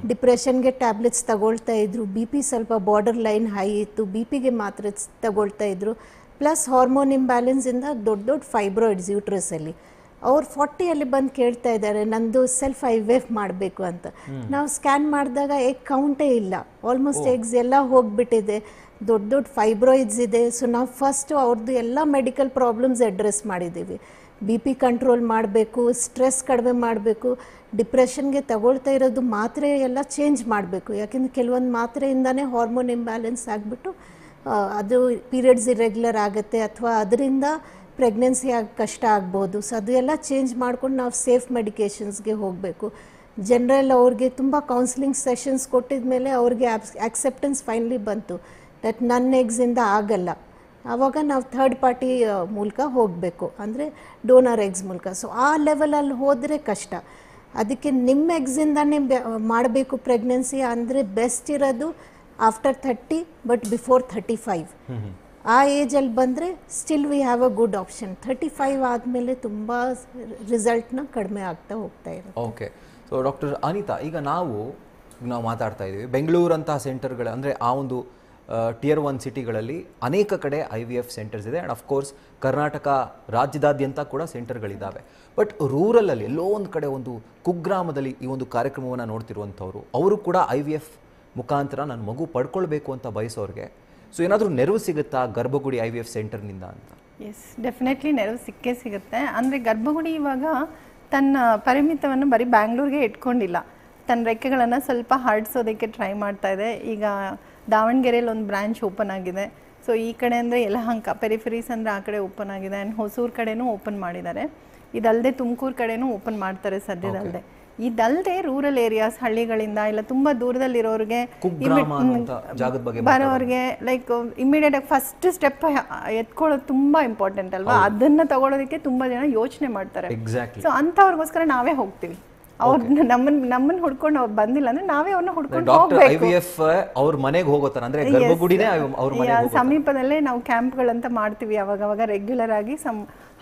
ಡಿಪ್ರೆಷನ್ಗೆ ಟ್ಯಾಬ್ಲೆಟ್ಸ್ ತಗೊಳ್ತಾ ಇದ್ರು, BP ಸ್ವಲ್ಪ ಬಾರ್ಡರ್ ಲೈನ್ ಹೈ ಇತ್ತು, BPಗೆ ಮಾತ್ರ ತಗೊಳ್ತಾ ಇದ್ರು, ಪ್ಲಸ್ ಹಾರ್ಮೋನ್ ಇಂಬ್ಯಾಲೆನ್ಸಿಂದ ದೊಡ್ಡ ಫೈಬ್ರಾಯ್ಡ್ಸ್ ಯೂಟ್ರಸಲ್ಲಿ. ಅವ್ರು 40ಅಲ್ಲಿ ಬಂದು ಕೇಳ್ತಾ ಇದ್ದಾರೆ ನಂದು ಸೆಲ್ಫ್ IVF ಮಾಡಬೇಕು ಅಂತ. ನಾವು ಸ್ಕ್ಯಾನ್ ಮಾಡಿದಾಗ ಎಗ್ ಕೌಂಟೇ ಇಲ್ಲ, ಆಲ್ಮೋಸ್ಟ್ ಎಗ್ಸ್ ಎಲ್ಲ ಹೋಗಿಬಿಟ್ಟಿದೆ, ದೊಡ್ಡ ಫೈಬ್ರಾಯ್ಡ್ಸ್ ಇದೆ. ಸೊ ನಾವು ಫಸ್ಟು ಅವ್ರದ್ದು ಎಲ್ಲ ಮೆಡಿಕಲ್ ಪ್ರಾಬ್ಲಮ್ಸ್ ಅಡ್ರೆಸ್ ಮಾಡಿದ್ದೀವಿ. BP ಕಂಟ್ರೋಲ್ ಮಾಡಬೇಕು, ಸ್ಟ್ರೆಸ್ ಕಡಿಮೆ ಮಾಡಬೇಕು, ಡಿಪ್ರೆಷನ್ಗೆ ತಗೊಳ್ತಾ ಇರೋದು ಮಾತ್ರೆ ಎಲ್ಲ ಚೇಂಜ್ ಮಾಡಬೇಕು. ಯಾಕೆಂದರೆ ಕೆಲವೊಂದು ಮಾತ್ರೆಯಿಂದನೇ ಹಾರ್ಮೋನ್ ಇಂಬ್ಯಾಲೆನ್ಸ್ ಆಗಿಬಿಟ್ಟು ಅದು ಪೀರಿಯಡ್ಸ್ ಇರೆಗ್ಯುಲರ್ ಆಗುತ್ತೆ, ಅಥವಾ ಅದರಿಂದ ಪ್ರೆಗ್ನೆನ್ಸಿ ಕಷ್ಟ ಆಗ್ಬೋದು. ಸೊ ಅದು ಎಲ್ಲ ಚೇಂಜ್ ಮಾಡ್ಕೊಂಡು ನಾವು ಸೇಫ್ ಮೆಡಿಕೇಷನ್ಸ್ಗೆ ಹೋಗಬೇಕು. ಜನರಲ್ ಅವ್ರಿಗೆ ತುಂಬ ಕೌನ್ಸಿಲಿಂಗ್ ಸೆಷನ್ಸ್ ಕೊಟ್ಟಿದ ಮೇಲೆ ಅವ್ರಿಗೆ ಆಕ್ಸೆಪ್ಟೆನ್ಸ್ ಫೈನಲಿ ಬಂತು ದಟ್ ನನ್ನ ಎಗ್ಸಿಂದ ಆಗಲ್ಲ. ಆವಾಗ ನಾವು ಥರ್ಡ್ ಪಾರ್ಟಿ ಮೂಲಕ ಹೋಗಬೇಕು, ಅಂದರೆ ಡೋನರ್ ಎಗ್ಸ್ ಮೂಲಕ. ಸೊ ಆ ಲೆವೆಲಲ್ಲಿ ಹೋದರೆ ಕಷ್ಟ. ಅದಕ್ಕೆ ನಿಮ್ಮ ಎಗ್ಸಿಂದನೇ ಮಾಡಬೇಕು ಪ್ರೆಗ್ನೆನ್ಸಿ ಅಂದರೆ ಬೆಸ್ಟ್ ಇರೋದು ಆಫ್ಟರ್ 30 ಬಟ್ ಬಿಫೋರ್ 35. ಆ ಏಜಲ್ಲಿ ಬಂದರೆ still we have a good option. 35 ಆದಮೇಲೆ ತುಂಬ ರಿಸಲ್ಟ್ನ ಕಡಿಮೆ ಆಗ್ತಾ ಹೋಗ್ತಾ ಇರುತ್ತೆ. ಓಕೆ. ಸೊ ಡಾಕ್ಟರ್ ಅನಿತಾ, ಈಗ ನಾವು ಮಾತಾಡ್ತಾ ಇದ್ದೀವಿ ಬೆಂಗಳೂರಂತಹ ಸೆಂಟರ್ಗಳ, ಅಂದರೆ ಆ ಒಂದು Tier 1 ಸಿಟಿಗಳಲ್ಲಿ ಅನೇಕ ಕಡೆ IVF ಸೆಂಟರ್ಸ್ ಇದೆ. ಆ್ಯಂಡ್ ಅಫ್ಕೋರ್ಸ್ ಕರ್ನಾಟಕ ರಾಜ್ಯದಾದ್ಯಂತ ಕೂಡ ಸೆಂಟರ್ಗಳಿದ್ದಾವೆ. ಬಟ್ ರೂರಲಲ್ಲಿ ಎಲ್ಲೋ ಒಂದು ಕಡೆ ಒಂದು ಕುಗ್ರಾಮದಲ್ಲಿ ಈ ಒಂದು ಕಾರ್ಯಕ್ರಮವನ್ನು ನೋಡ್ತಿರುವಂಥವ್ರು, ಅವರು ಕೂಡ IVF ಮುಖಾಂತರ ನನ್ನ ಮಗು ಪಡ್ಕೊಳ್ಬೇಕು ಅಂತ ಬಯಸೋರಿಗೆ ಸೊ ಏನಾದರೂ ನೆರವು ಸಿಗುತ್ತಾ ಗರ್ಭಗುಡಿ IVF ಸೆಂಟರ್ನಿಂದ ಅಂತ? ಎಸ್, ಡೆಫಿನೆಟ್ಲಿ ನೆರವು ಸಿಕ್ಕೇ ಸಿಗುತ್ತೆ. ಅಂದರೆ ಗರ್ಭಗುಡಿ ಇವಾಗ ತನ್ನ ಪರಿಮಿತವನ್ನು ಬರೀ ಬ್ಯಾಂಗ್ಳೂರಿಗೆ ಇಟ್ಕೊಂಡಿಲ್ಲ, ತನ್ನ ರೆಕ್ಕೆಗಳನ್ನು ಸ್ವಲ್ಪ ಹರಡಿಸೋದಕ್ಕೆ ಟ್ರೈ ಮಾಡ್ತಾ ಇದೆ. ಈಗ ದಾವಣಗೆರೆಯಲ್ಲಿ ಒಂದು ಬ್ರಾಂಚ್ ಓಪನ್ ಆಗಿದೆ. ಸೊ ಈ ಕಡೆ ಅಂದರೆ ಯಲಹಂಕ ಪೆರಿಫರೀಸ್ ಅಂದರೆ ಆ ಕಡೆ ಓಪನ್ ಆಗಿದೆ, ಆ್ಯಂಡ್ ಹೊಸೂರು ಕಡೆನೂ ಓಪನ್ ಮಾಡಿದ್ದಾರೆ. ಇದಲ್ಲದೆ ತುಮಕೂರು ಕಡೆನೂ ಓಪನ್ ಮಾಡ್ತಾರೆ ಸದ್ಯದಲ್ಲದೆ. ಇದಲ್ಲದೆ ರೂರಲ್ ಏರಿಯಾಸ್, ಹಳ್ಳಿಗಳಿಂದ ಇಲ್ಲ ತುಂಬ ದೂರದಲ್ಲಿರೋರಿಗೆ ಬರೋರಿಗೆ ಲೈಕ್ ಇಮಿಡಿಯೇಟ್ ಆಗಿ ಫಸ್ಟ್ ಸ್ಟೆಪ್ ಎತ್ಕೊಳ್ಳೋದು ತುಂಬ ಇಂಪಾರ್ಟೆಂಟ್ ಅಲ್ವಾ, ಅದನ್ನು ತಗೊಳ್ಳೋದಕ್ಕೆ ತುಂಬ ಜನ ಯೋಚನೆ ಮಾಡ್ತಾರೆ. ಸೊ ಅಂಥವ್ರಿಗೋಸ್ಕರ ನಾವೇ ಹೋಗ್ತೀವಿ. ಅವ್ರು ನಮ್ಮನ್ನ ಹುಡ್ಕೊಂಡು ಅವ್ರು ಬಂದಿಲ್ಲ ಅಂದ್ರೆ ನಾವೇ ಅವ್ರನ್ನ ಹುಡ್ಕೊಂಡು ಹೋಗ್ಬೇಕು. ಅವ್ರ ಮನೆಗೆ ಹೋಗೋತರ ಅಂದ್ರೆ ಗರ್ಭಗುಡಿನೇ ಅವ್ರ ಮನೆಗೆ ಸಮೀಪದಲ್ಲೇ ನಾವು ಕ್ಯಾಂಪ್ಗಳಂತ ಮಾಡ್ತೀವಿ. ಅವಾಗ ರೆಗ್ಯುಲರ್ ಆಗಿ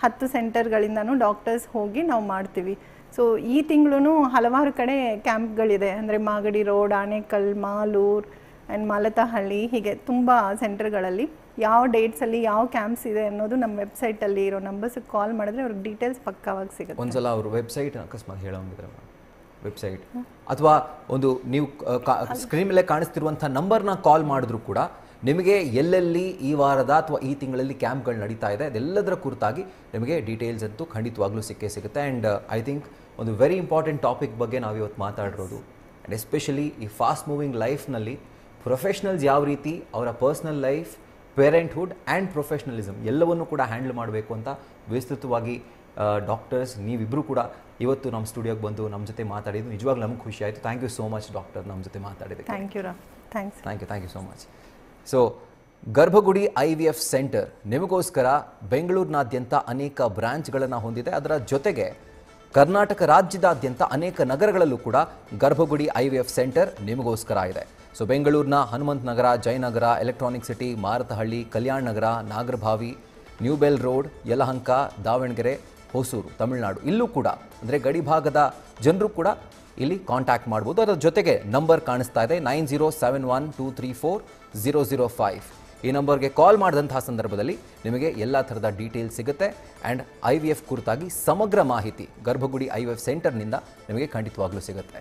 10 ಸೆಂಟರ್ಗಳಿಂದನೂ ಡಾಕ್ಟರ್ಸ್ ಹೋಗಿ ನಾವು ಮಾಡ್ತೀವಿ. ಸೊ ಈ ತಿಂಗಳು ಹಲವಾರು ಕಡೆ ಕ್ಯಾಂಪ್ಗಳಿದೆ, ಅಂದರೆ ಮಾಗಡಿ ರೋಡ್, ಆನೇಕಲ್, ಮಾಲೂರ್ ಆ್ಯಂಡ್ ಮಾಲತಹಳ್ಳಿ, ಹೀಗೆ ತುಂಬ ಸೆಂಟರ್ಗಳಲ್ಲಿ ಯಾವ ಡೇಟ್ಸಲ್ಲಿ ಯಾವ ಕ್ಯಾಂಪ್ಸ್ ಇದೆ ಅನ್ನೋದು ನಮ್ಮ ವೆಬ್ಸೈಟಲ್ಲಿ ಇರೋ ನಂಬರ್ಸಿಗೆ ಕಾಲ್ ಮಾಡಿದ್ರೆ ಅವ್ರಿಗೆ ಡೀಟೇಲ್ಸ್ ಪಕ್ಕವಾಗಿ ಸಿಗುತ್ತೆ. ಒಂದ್ಸಲ ಅವ್ರ ವೆಬ್ಸೈಟ್ ಅಕಸ್ಮಾತ್ ಹೇಳೋಂಗಿದ್ರೆ ವೆಬ್ಸೈಟ್ ಅಥವಾ ಒಂದು ನೀವು ಸ್ಕ್ರೀನ್ ಮೇಲೆ ಕಾಣಿಸ್ತಿರುವಂಥ ನಂಬರ್ನ ಕಾಲ್ ಮಾಡಿದ್ರು ಕೂಡ ನಿಮಗೆ ಎಲ್ಲೆಲ್ಲಿ ಈ ವಾರದ ಅಥವಾ ಈ ತಿಂಗಳಲ್ಲಿ ಕ್ಯಾಂಪ್ಗಳು ನಡೀತಾ ಇದೆ ಅದೆಲ್ಲದರ ಕುರಿತಾಗಿ ನಿಮಗೆ ಡೀಟೇಲ್ಸ್ ಅಂತೂ ಖಂಡಿತವಾಗ್ಲೂ ಸಿಕ್ಕೇ. ಆ್ಯಂಡ್ ಐ ಥಿಂಕ್ ಒಂದು ವೆರಿ ಇಂಪಾರ್ಟೆಂಟ್ ಟಾಪಿಕ್ ಬಗ್ಗೆ ನಾವು ಇವತ್ತು ಮಾತಾಡಿರೋದು. ಆ್ಯಂಡ್ ಎಸ್ಪೆಷಲಿ ಈ ಫಾಸ್ಟ್ ಮೂವಿಂಗ್ ಲೈಫ್ನಲ್ಲಿ ಪ್ರೊಫೆಷ್ನಲ್ಸ್ ಯಾವ ರೀತಿ ಅವರ personal life, parenthood and professionalism ಎಲ್ಲವನ್ನೂ ಕೂಡ ಹ್ಯಾಂಡಲ್ ಮಾಡಬೇಕು ಅಂತ ವಿಸ್ತೃತವಾಗಿ ಡಾಕ್ಟರ್ಸ್ ನೀವಿಬ್ಬರು ಕೂಡ ಇವತ್ತು ನಮ್ಮ ಸ್ಟುಡಿಯೋಗೆ ಬಂದು ನಮ್ಮ ಜೊತೆ ಮಾತಾಡಿದ್ದು ನಿಜವಾಗ್ಲೂ ನಮ್ಗೆ ಖುಷಿ ಆಯಿತು. Thank you so much doctor ನಮ್ಮ ಜೊತೆ ಮಾತಾಡಿದ್ದಕ್ಕೆ. Thank you so much. So Garbhagudi IVF centre ನಿಮಗೋಸ್ಕರ ಬೆಂಗಳೂರಿನಾದ್ಯಂತ ಅನೇಕ ಬ್ರಾಂಚ್ಗಳನ್ನು ಹೊಂದಿದೆ. ಅದರ ಜೊತೆಗೆ ಕರ್ನಾಟಕ ರಾಜ್ಯದಾದ್ಯಂತ ಅನೇಕ ನಗರಗಳಲ್ಲೂ ಕೂಡ ಗರ್ಭಗುಡಿ IVF ಸೆಂಟರ್ ನಿಮಗೋಸ್ಕರ ಇದೆ. ಸೊ ಬೆಂಗಳೂರಿನ Hanumantha Nagar, Jayanagar, electronic city, Marathahalli, Kalyan Nagar, Nagarbhavi, new BEL road, Yelahanka, Davanagere, Hosur, Tamil Nadu, ಇಲ್ಲೂ ಕೂಡ ಅಂದರೆ ಗಡಿ ಭಾಗದ ಜನರು ಕೂಡ ಇಲ್ಲಿ ಕಾಂಟ್ಯಾಕ್ಟ್ ಮಾಡ್ಬೋದು. ಅದರ ಜೊತೆಗೆ ನಂಬರ್ ಕಾಣಿಸ್ತಾ ಇದೆ 9071234005. ಈ ನಂಬರ್ಗೆ ಕಾಲ್ ಮಾಡಿದಂತಹ ಸಂದರ್ಭದಲ್ಲಿ ನಿಮಗೆ ಎಲ್ಲ ಥರದ ಡೀಟೇಲ್ಸ್ ಸಿಗುತ್ತೆ. ಆ್ಯಂಡ್ IVF ಕುರಿತಾಗಿ ಸಮಗ್ರ ಮಾಹಿತಿ ಗರ್ಭಗುಡಿ IVF ಸೆಂಟರ್ನಿಂದ ನಿಮಗೆ ಖಂಡಿತವಾಗ್ಲೂ ಸಿಗುತ್ತೆ.